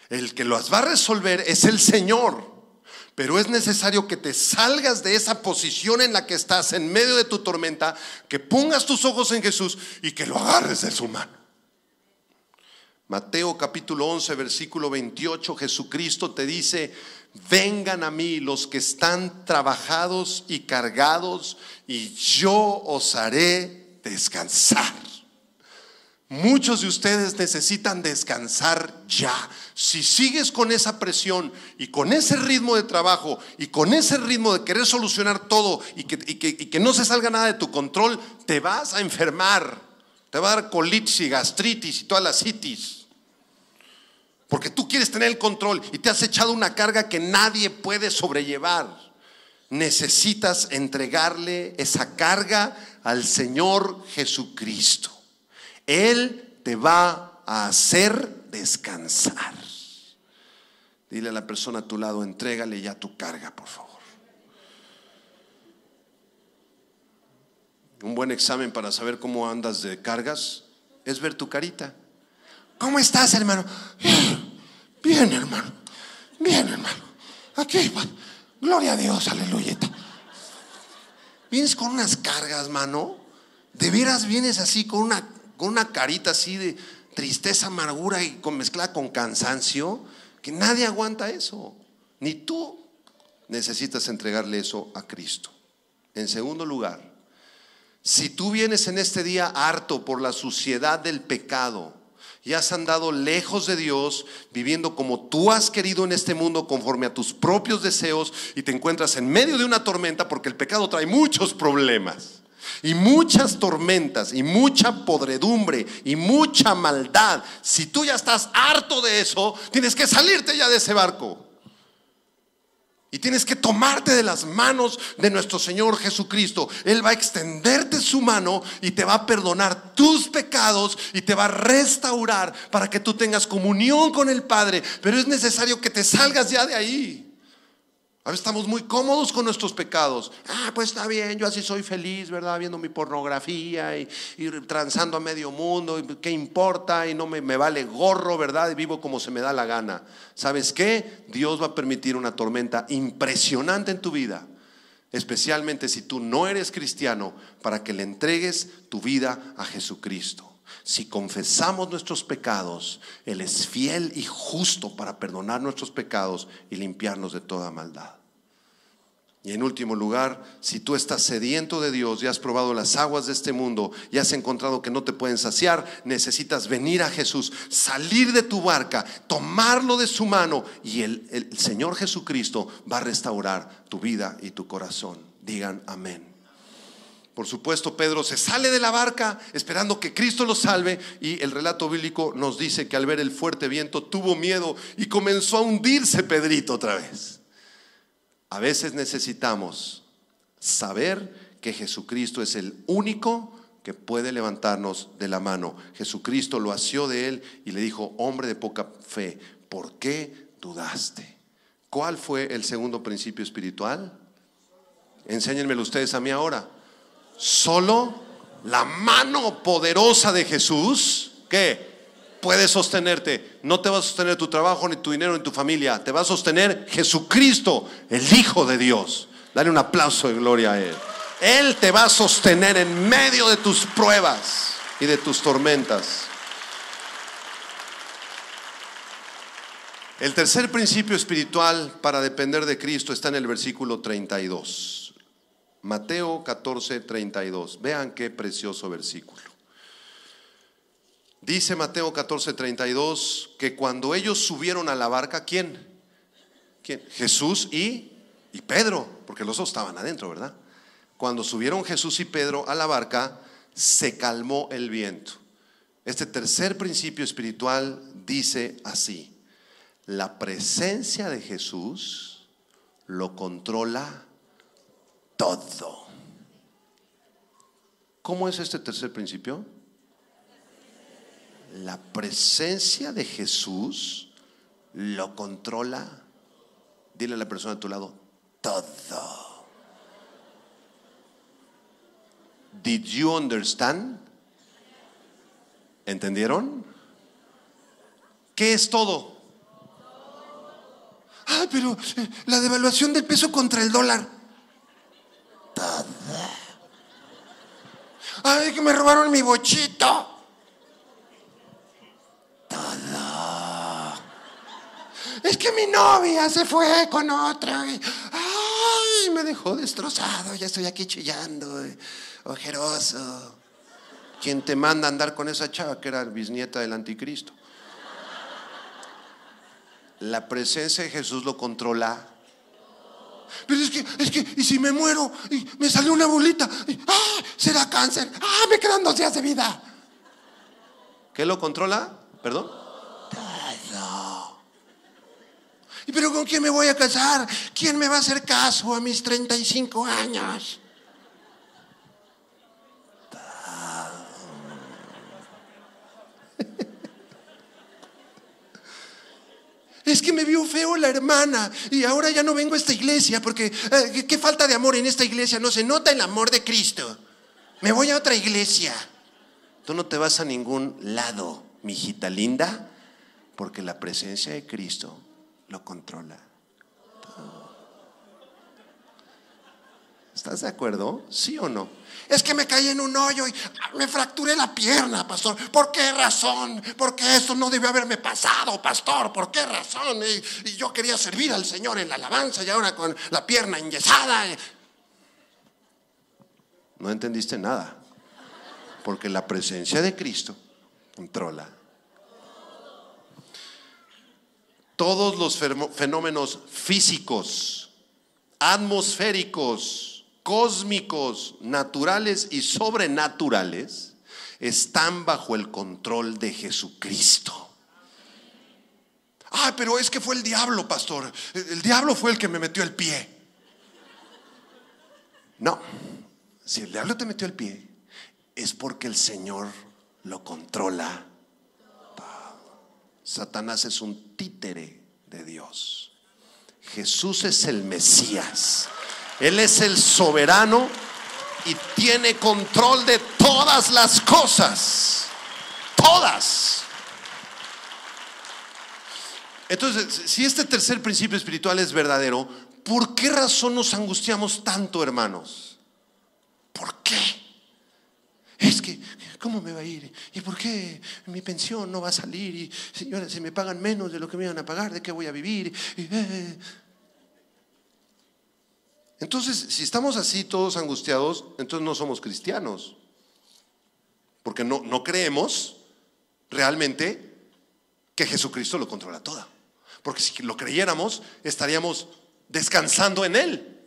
El que las va a resolver es el Señor. Pero es necesario que te salgas de esa posición en la que estás en medio de tu tormenta, que pongas tus ojos en Jesús y que lo agarres de su mano. Mateo capítulo 11 versículo 28, Jesucristo te dice: vengan a mí los que están trabajados y cargados, y yo os haré descansar. Muchos de ustedes necesitan descansar ya. Si sigues con esa presión y con ese ritmo de trabajo y con ese ritmo de querer solucionar todo y que no se salga nada de tu control, te vas a enfermar. Te va a dar colitis y gastritis y todas las itis. Porque tú quieres tener el control y te has echado una carga que nadie puede sobrellevar. Necesitas entregarle esa carga al Señor Jesucristo. Él te va a hacer descansar. Dile a la persona a tu lado, entrégale ya tu carga, por favor. Un buen examen para saber cómo andas de cargas es ver tu carita. ¿Cómo estás, hermano? Bien, hermano. Bien, hermano. Aquí, gloria a Dios, aleluya. Vienes con unas cargas, mano. De veras vienes así con una carita así de tristeza, amargura y mezclada con cansancio, que nadie aguanta eso. Ni tú necesitas entregarle eso a Cristo. En segundo lugar, si tú vienes en este día harto por la suciedad del pecado y has andado lejos de Dios, viviendo como tú has querido en este mundo conforme a tus propios deseos, y te encuentras en medio de una tormenta, porque el pecado trae muchos problemas y muchas tormentas y mucha podredumbre y mucha maldad. Si tú ya estás harto de eso, tienes que salirte ya de ese barco. Y tienes que tomarte de las manos de nuestro Señor Jesucristo. Él va a extenderte su mano y te va a perdonar tus pecados y te va a restaurar para que tú tengas comunión con el Padre. Pero es necesario que te salgas ya de ahí. A veces estamos muy cómodos con nuestros pecados. Pues está bien, yo así soy feliz, ¿verdad? Viendo mi pornografía y transando a medio mundo, y ¿qué importa? Y no me vale gorro, ¿verdad? Y vivo como se me da la gana. ¿Sabes qué? Dios va a permitir una tormenta impresionante en tu vida, especialmente si tú no eres cristiano, para que le entregues tu vida a Jesucristo. Si confesamos nuestros pecados, Él es fiel y justo para perdonar nuestros pecados y limpiarnos de toda maldad. Y en último lugar, si tú estás sediento de Dios y has probado las aguas de este mundo y has encontrado que no te pueden saciar, necesitas venir a Jesús, salir de tu barca, tomarlo de su mano, y el Señor Jesucristo va a restaurar tu vida y tu corazón. Digan amén. Por supuesto, Pedro se sale de la barca esperando que Cristo lo salve, y el relato bíblico nos dice que al ver el fuerte viento tuvo miedo y comenzó a hundirse Pedrito otra vez. A veces necesitamos saber que Jesucristo es el único que puede levantarnos de la mano. Jesucristo lo asió de él y le dijo: hombre de poca fe, ¿por qué dudaste? ¿Cuál fue el segundo principio espiritual? Enséñenmelo ustedes a mí ahora. Solo la mano poderosa de Jesús, ¿qué? Puede sostenerte. No te va a sostener tu trabajo, ni tu dinero, ni tu familia. Te va a sostener Jesucristo, el Hijo de Dios. Dale un aplauso de gloria a Él. Él te va a sostener en medio de tus pruebas y de tus tormentas. El tercer principio espiritual para depender de Cristo está en el versículo 32. Mateo 14:32. Vean qué precioso versículo. Dice Mateo 14:32 que cuando ellos subieron a la barca, ¿quién? Jesús y Pedro, porque los dos estaban adentro, ¿verdad? Cuando subieron Jesús y Pedro a la barca, se calmó el viento. Este tercer principio espiritual dice así: la presencia de Jesús lo controla todo. ¿Cómo es este tercer principio? La presencia de Jesús lo controla. Dile a la persona a tu lado: todo. Did you understand? ¿Entendieron? ¿Qué es todo? Pero la devaluación del peso contra el dólar. Todo. Que me robaron mi bochito. Todo. Es que mi novia se fue con otra. Me dejó destrozado. Ya estoy aquí chillando, ojeroso. ¿Quién te manda a andar con esa chava que era bisnieta del anticristo? La presencia de Jesús lo controla. Pero es que, ¿y si me muero y me sale una bolita? ¿Será cáncer? Me quedan 2 días de vida. ¿Qué lo controla? ¿Perdón? Todo. ¿Y pero con quién me voy a casar? ¿Quién me va a hacer caso a mis 35 años? Es que me vio feo la hermana y ahora ya no vengo a esta iglesia porque qué falta de amor en esta iglesia. No se nota el amor de Cristo. Me voy a otra iglesia. Tú no te vas a ningún lado, mijita linda, porque la presencia de Cristo lo controla todo. ¿Estás de acuerdo? ¿Sí o no? Es que me caí en un hoyo y me fracturé la pierna, pastor. ¿Por qué razón? Porque eso no debió haberme pasado, pastor. ¿Por qué razón? Y yo quería servir al Señor en la alabanza y ahora con la pierna enyesada. No entendiste nada. Porque la presencia de Cristo controla. Todos los fenómenos físicos, atmosféricos, cósmicos, naturales y sobrenaturales están bajo el control de Jesucristo. Pero es que fue el diablo, pastor. El diablo fue el que me metió el pie. No, si el diablo te metió el pie, es porque el Señor lo controla todo. Satanás es un títere de Dios. Jesús es el Mesías. Él es el soberano y tiene control de todas las cosas. Todas. Entonces, si este tercer principio espiritual es verdadero, ¿por qué razón nos angustiamos tanto, hermanos? ¿Por qué? Es que, ¿cómo me va a ir? ¿Y por qué mi pensión no va a salir? Y señora, si me pagan menos de lo que me iban a pagar, ¿de qué voy a vivir? Entonces, si estamos así todos angustiados, entonces no somos cristianos. Porque no creemos realmente que Jesucristo lo controla todo. Porque si lo creyéramos, estaríamos descansando en Él.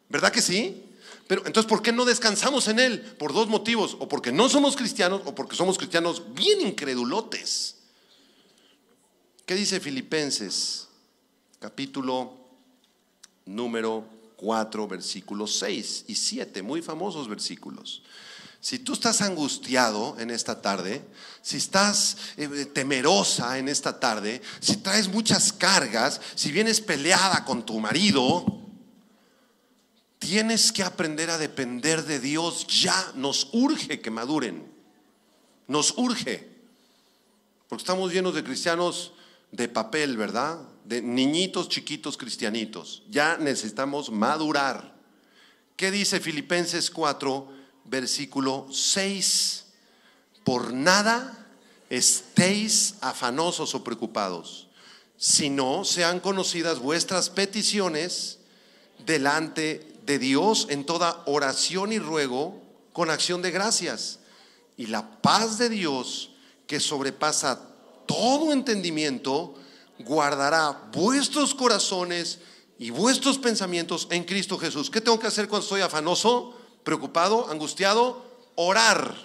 ¿Verdad que sí? Pero entonces, ¿por qué no descansamos en Él? Por dos motivos: o porque no somos cristianos, o porque somos cristianos bien incredulotes. ¿Qué dice Filipenses? Capítulo número 4, versículos 6 y 7, muy famosos versículos. Si tú estás angustiado en esta tarde, si estás temerosa en esta tarde, si traes muchas cargas, si vienes peleada con tu marido, tienes que aprender a depender de Dios. Ya nos urge que maduren. Nos urge. Porque estamos llenos de cristianos de papel, ¿verdad? De niñitos chiquitos cristianitos. Ya necesitamos madurar. ¿Qué dice Filipenses 4, versículo 6? Por nada estéis afanosos o preocupados, sino sean conocidas vuestras peticiones delante de Dios en toda oración y ruego con acción de gracias. Y la paz de Dios, que sobrepasa todo entendimiento, guardará vuestros corazones y vuestros pensamientos en Cristo Jesús. ¿Qué tengo que hacer cuando estoy afanoso, preocupado, angustiado? Orar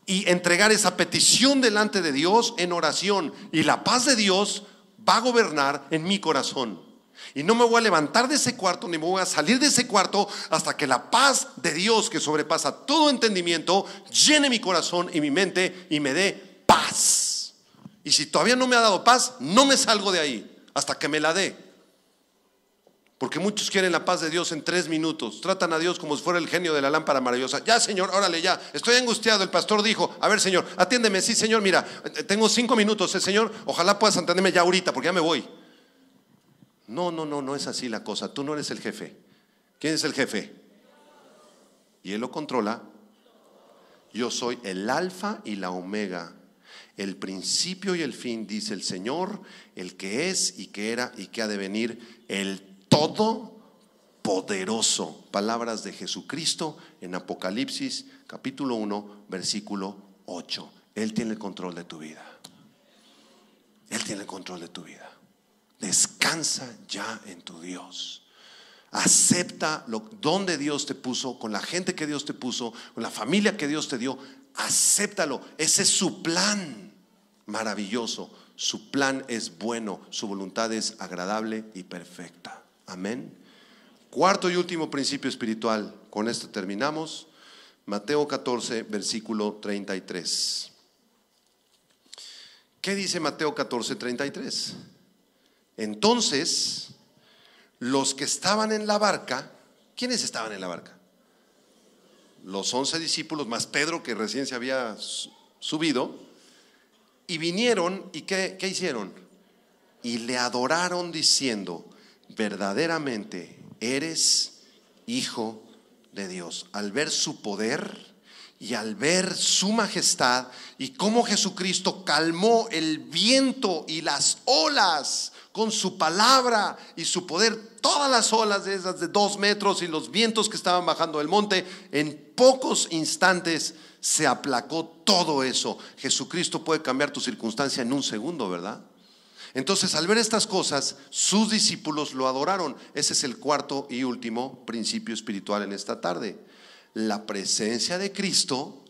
y entregar esa petición delante de Dios en oración, y la paz de Dios va a gobernar en mi corazón. Y no me voy a levantar de ese cuarto, ni me voy a salir de ese cuarto hasta que la paz de Dios, que sobrepasa todo entendimiento, llene mi corazón y mi mente y me dé paz. Y si todavía no me ha dado paz, no me salgo de ahí hasta que me la dé. Porque muchos quieren la paz de Dios en 3 minutos. Tratan a Dios como si fuera el genio de la lámpara maravillosa. Ya, Señor, órale, ya, estoy angustiado. El pastor dijo: a ver, Señor, atiéndeme. Sí, Señor, mira, tengo 5 minutos, Señor, ojalá puedas atenderme ya ahorita, porque ya me voy. No es así la cosa. Tú no eres el jefe. ¿Quién es el jefe? Y Él lo controla. Yo soy el alfa y la omega, el principio y el fin, dice el Señor, el que es y que era y que ha de venir, el todopoderoso. Palabras de Jesucristo en Apocalipsis capítulo 1, versículo 8. Él tiene el control de tu vida. Él tiene el control de tu vida. Descansa ya en tu Dios. Acepta donde Dios te puso, con la gente que Dios te puso, con la familia que Dios te dio. Acéptalo. Ese es su plan maravilloso. Su plan es bueno, su voluntad es agradable y perfecta. Amén. Cuarto y último principio espiritual. Con esto terminamos. Mateo 14, versículo 33. ¿Qué dice Mateo 14, 33? Entonces, los que estaban en la barca, ¿quiénes estaban en la barca? Los 11 discípulos más Pedro, que recién se había subido, y vinieron, ¿y qué hicieron? Y le adoraron diciendo: verdaderamente eres Hijo de Dios. Al ver su poder y al ver su majestad y cómo Jesucristo calmó el viento y las olas con su palabra y su poder, todas las olas de esas de 2 metros y los vientos que estaban bajando del monte, en pocos instantes se aplacó todo eso. Jesucristo puede cambiar tu circunstancia en un segundo, ¿verdad? Entonces, al ver estas cosas, sus discípulos lo adoraron. Ese es el cuarto y último principio espiritual en esta tarde. La presencia de Cristo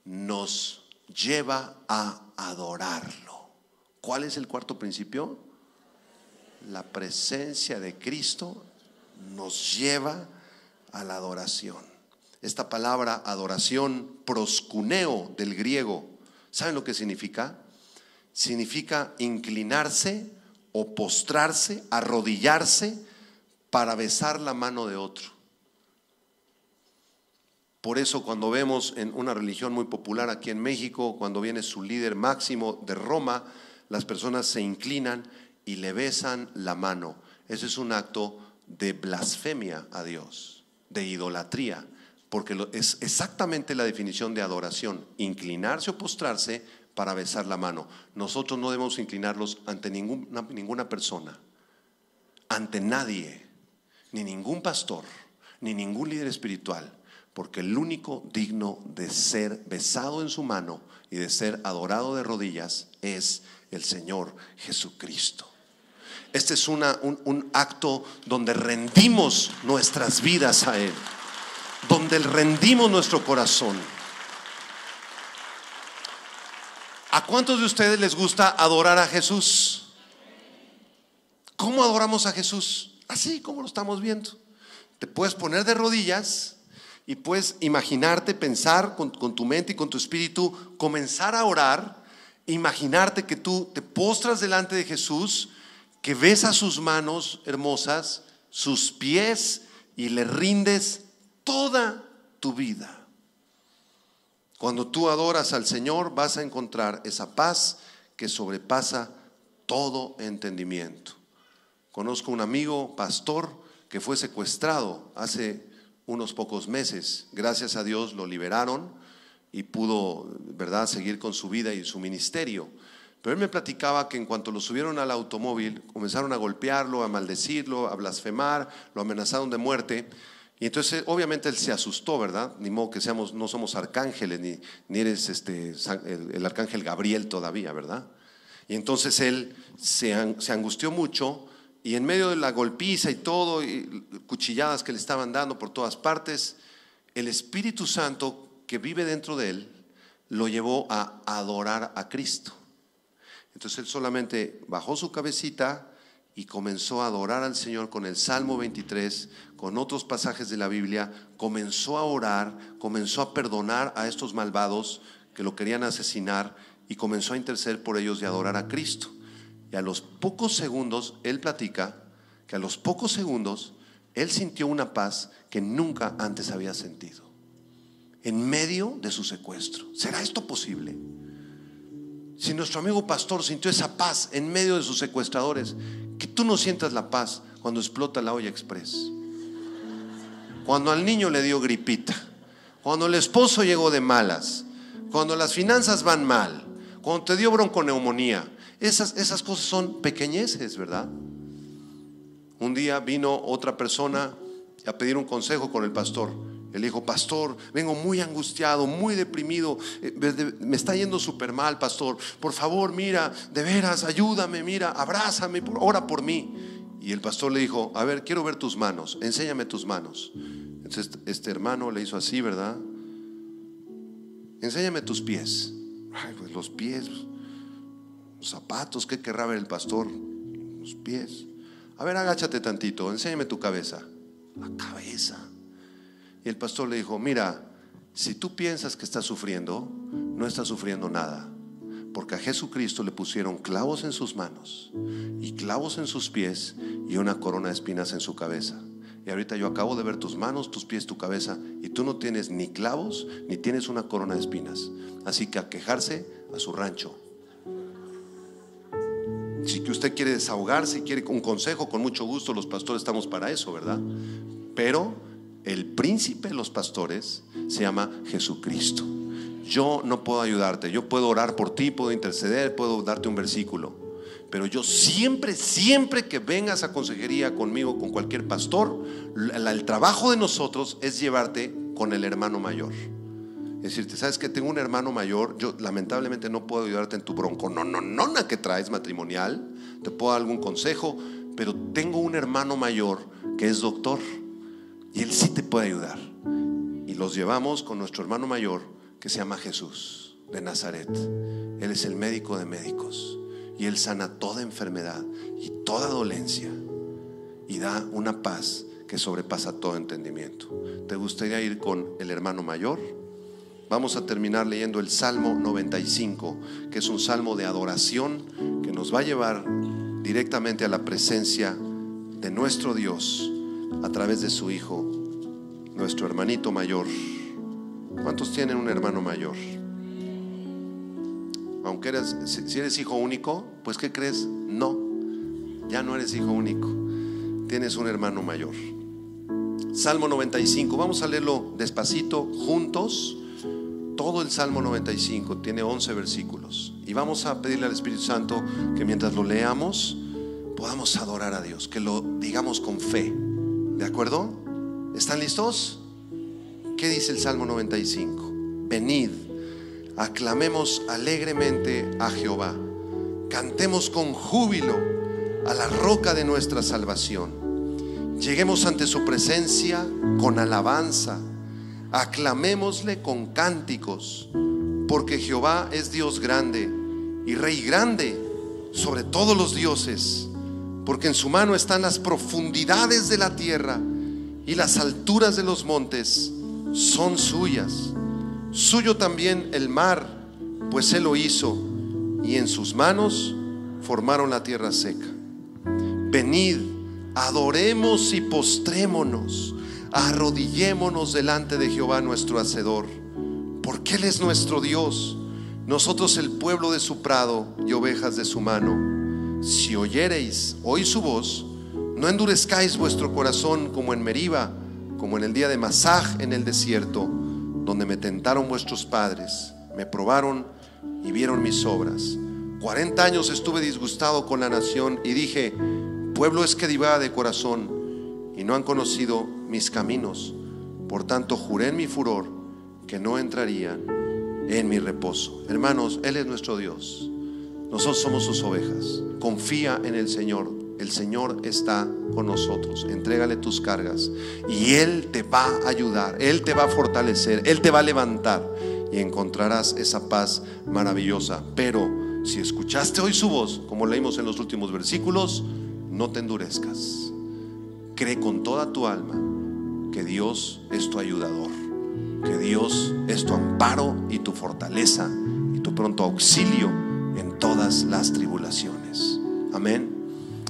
nos lleva a adorarlo. ¿Cuál es el cuarto principio? La presencia de Cristo nos lleva a la adoración. Esta palabra adoración, proskuneo del griego, ¿saben lo que significa? Significa inclinarse o postrarse, arrodillarse para besar la mano de otro. Por eso cuando vemos en una religión muy popular aquí en México, cuando viene su líder máximo de Roma, las personas se inclinan y le besan la mano. Eso es un acto de blasfemia a Dios, de idolatría, porque es exactamente la definición de adoración: inclinarse o postrarse para besar la mano. Nosotros no debemos inclinarlos ante ninguna persona, ante nadie, ni ningún pastor, ni ningún líder espiritual, porque el único digno de ser besado en su mano y de ser adorado de rodillas es el Señor Jesucristo. Este es un acto donde rendimos nuestras vidas a Él, donde rendimos nuestro corazón. ¿A cuántos de ustedes les gusta adorar a Jesús? ¿Cómo adoramos a Jesús? Así como lo estamos viendo. Te puedes poner de rodillas y puedes imaginarte, pensar con tu mente y con tu espíritu, comenzar a orar, imaginarte que tú te postras delante de Jesús, que besas sus manos hermosas, sus pies, y le rindes toda tu vida. Cuando tú adoras al Señor, vas a encontrar esa paz que sobrepasa todo entendimiento. Conozco un amigo pastor que fue secuestrado hace unos pocos meses. Gracias a Dios lo liberaron y pudo, ¿verdad?, seguir con su vida y su ministerio. Pero él me platicaba que en cuanto lo subieron al automóvil, comenzaron a golpearlo, a maldecirlo, a blasfemar, lo amenazaron de muerte. Y entonces obviamente él se asustó, ¿verdad? Ni modo que no somos arcángeles, ni eres el arcángel Gabriel todavía, ¿verdad? Y entonces él se angustió mucho, y en medio de la golpiza y todo, y cuchilladas que le estaban dando por todas partes, el Espíritu Santo que vive dentro de él lo llevó a adorar a Cristo. Entonces él solamente bajó su cabecita y comenzó a adorar al Señor con el Salmo 23, con otros pasajes de la Biblia. Comenzó a orar, comenzó a perdonar a estos malvados que lo querían asesinar, y comenzó a interceder por ellos y a adorar a Cristo. Y a los pocos segundos, él platica que a los pocos segundos él sintió una paz que nunca antes había sentido en medio de su secuestro. ¿Será esto posible? Si nuestro amigo pastor sintió esa paz en medio de sus secuestradores, que tú no sientas la paz cuando explota la olla express, cuando al niño le dio gripita, cuando el esposo llegó de malas, cuando las finanzas van mal, cuando te dio bronconeumonía. Esas cosas son pequeñeces, ¿verdad? Un día vino otra persona a pedir un consejo con el pastor. Él dijo: pastor, vengo muy angustiado, muy deprimido, me está yendo súper mal, pastor. Por favor, mira, de veras, ayúdame, mira, abrázame, ora por mí. Y el pastor le dijo: a ver, quiero ver tus manos, enséñame tus manos. Entonces este hermano le hizo así, ¿verdad? Enséñame tus pies. Ay, pues los pies, los zapatos, ¿qué querrá ver el pastor? Los pies. A ver, agáchate tantito, enséñame tu cabeza. La cabeza. Y el pastor le dijo: mira, si tú piensas que estás sufriendo, no estás sufriendo nada, Porque a Jesucristo le pusieron clavos en sus manos y clavos en sus pies y una corona de espinas en su cabeza. Y ahorita yo acabo de ver tus manos, tus pies, tu cabeza, y tú no tienes ni clavos ni tienes una corona de espinas. Así que a quejarse a su rancho. Si que usted quiere desahogarse, quiere un consejo, con mucho gusto, los pastores estamos para eso, ¿verdad? Pero el príncipe de los pastores se llama Jesucristo. Yo no puedo ayudarte, yo puedo orar por ti, puedo interceder, puedo darte un versículo, pero yo siempre que vengas a consejería conmigo, con cualquier pastor, el trabajo de nosotros es llevarte con el hermano mayor. Es decirte, sabes que tengo un hermano mayor, yo lamentablemente no puedo ayudarte en tu broncononona que traes matrimonial, te puedo dar algún consejo, pero tengo un hermano mayor que es doctor y él sí te puede ayudar. Y los llevamos con nuestro hermano mayor, que se llama Jesús de Nazaret. Él es el médico de médicos y Él sana toda enfermedad y toda dolencia y da una paz que sobrepasa todo entendimiento. ¿Te gustaría ir con el hermano mayor? Vamos a terminar leyendo el Salmo 95, que es un salmo de adoración que nos va a llevar directamente a la presencia de nuestro Dios a través de su Hijo, nuestro hermanito mayor. ¿Cuántos tienen un hermano mayor? Aunque si eres hijo único, pues ¿qué crees? No, ya no eres hijo único, tienes un hermano mayor. Salmo 95, vamos a leerlo despacito, juntos. Todo el Salmo 95 tiene 11 versículos y vamos a pedirle al Espíritu Santo que mientras lo leamos podamos adorar a Dios, que lo digamos con fe. ¿De acuerdo? ¿Están listos? ¿Qué dice el Salmo 95? Venid, aclamemos alegremente a Jehová, cantemos con júbilo a la roca de nuestra salvación. Lleguemos ante su presencia con alabanza, aclamémosle con cánticos, porque Jehová es Dios grande y Rey grande sobre todos los dioses, porque en su mano están las profundidades de la tierra y las alturas de los montes son suyas. Suyo también el mar, pues Él lo hizo, y en sus manos formaron la tierra seca. Venid, adoremos y postrémonos, arrodillémonos delante de Jehová nuestro Hacedor, porque Él es nuestro Dios, nosotros el pueblo de su prado y ovejas de su mano. Si oyereis hoy su voz, no endurezcáis vuestro corazón como en Meriba, como en el día de Masaj en el desierto, donde me tentaron vuestros padres, me probaron y vieron mis obras. 40 años estuve disgustado con la nación y dije, pueblo es que divaga de corazón y no han conocido mis caminos. Por tanto juré en mi furor que no entrarían en mi reposo. Hermanos, Él es nuestro Dios, nosotros somos sus ovejas. Confía en el Señor. El Señor está con nosotros. Entrégale tus cargas y Él te va a ayudar, Él te va a fortalecer, Él te va a levantar y encontrarás esa paz maravillosa. Pero si escuchaste hoy su voz, como leímos en los últimos versículos, no te endurezcas. Cree con toda tu alma que Dios es tu ayudador, que Dios es tu amparo y tu fortaleza y tu pronto auxilio en todas las tribulaciones. Amén.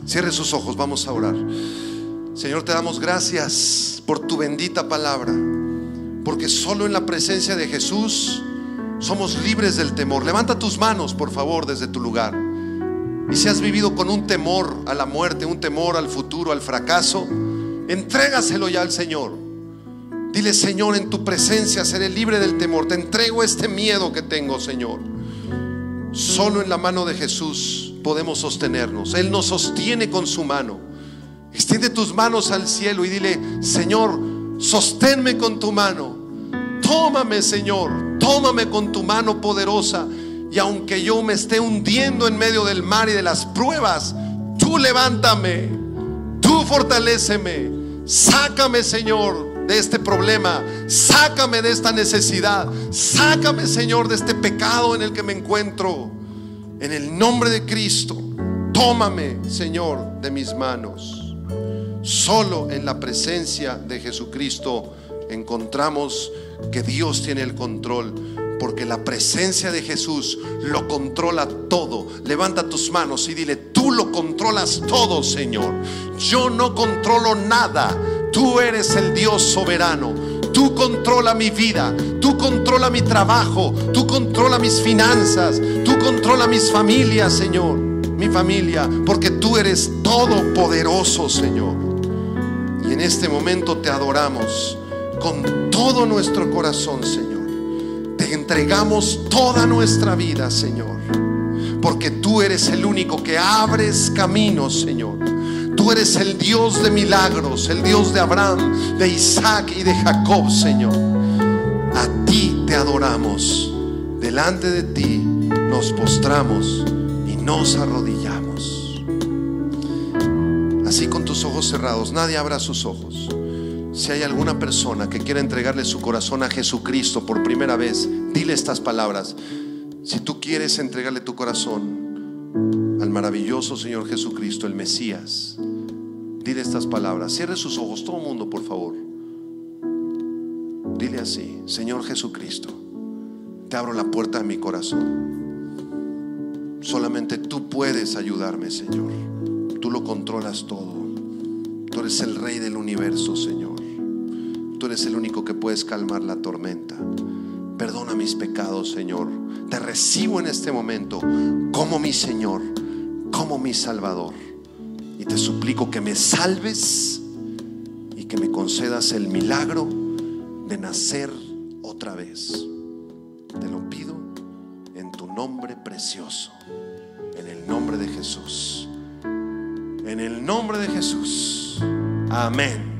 Cierre sus ojos, vamos a orar. Señor, te damos gracias por tu bendita palabra, porque solo en la presencia de Jesús somos libres del temor. Levanta tus manos, por favor, desde tu lugar. Y si has vivido con un temor a la muerte, un temor al futuro, al fracaso, entrégaselo ya al Señor. Dile, Señor, en tu presencia seré libre del temor. Te entrego este miedo que tengo, Señor. Solo en la mano de Jesús podemos sostenernos. Él nos sostiene con su mano. Extiende tus manos al cielo y dile, Señor, sosténme con tu mano. Tómame, Señor, tómame con tu mano poderosa. Y aunque yo me esté hundiendo en medio del mar y de las pruebas, tú levántame, tú fortaléceme. Sácame, Señor, de este problema. Sácame de esta necesidad. Sácame, Señor, de este pecado en el que me encuentro. En el nombre de Cristo, tómame, Señor, de mis manos. Solo en la presencia de Jesucristo encontramos que Dios tiene el control. porque la presencia de Jesús lo controla todo. Levanta tus manos y dile: tú lo controlas todo, Señor. Yo no controlo nada. Tú eres el Dios soberano. Tú controla mi vida, tú controla mi trabajo, tú controla mis finanzas, tú controla mis familias, Señor, mi familia, porque tú eres todopoderoso, Señor. Y en este momento te adoramos con todo nuestro corazón, Señor. Te entregamos toda nuestra vida, Señor, porque tú eres el único que abres caminos, Señor. Tú eres el Dios de milagros, el Dios de Abraham, de Isaac y de Jacob, Señor. A ti te adoramos. Delante de ti nos postramos y nos arrodillamos. Así, con tus ojos cerrados, nadie abra sus ojos. Si hay alguna persona que quiera entregarle su corazón a Jesucristo por primera vez, dile estas palabras. Si tú quieres entregarle tu corazón al maravilloso Señor Jesucristo, el Mesías, dile estas palabras. Cierre sus ojos, todo el mundo, por favor. Dile así: Señor Jesucristo, te abro la puerta de mi corazón. Solamente tú puedes ayudarme, Señor. Tú lo controlas todo. Tú eres el Rey del universo, Señor. Tú eres el único que puedes calmar la tormenta. Perdona mis pecados, Señor. Te recibo en este momento como mi Señor, como mi Salvador. Y te suplico que me salves y que me concedas el milagro de nacer otra vez. Te lo pido en tu nombre precioso, en el nombre de Jesús. En el nombre de Jesús. Amén.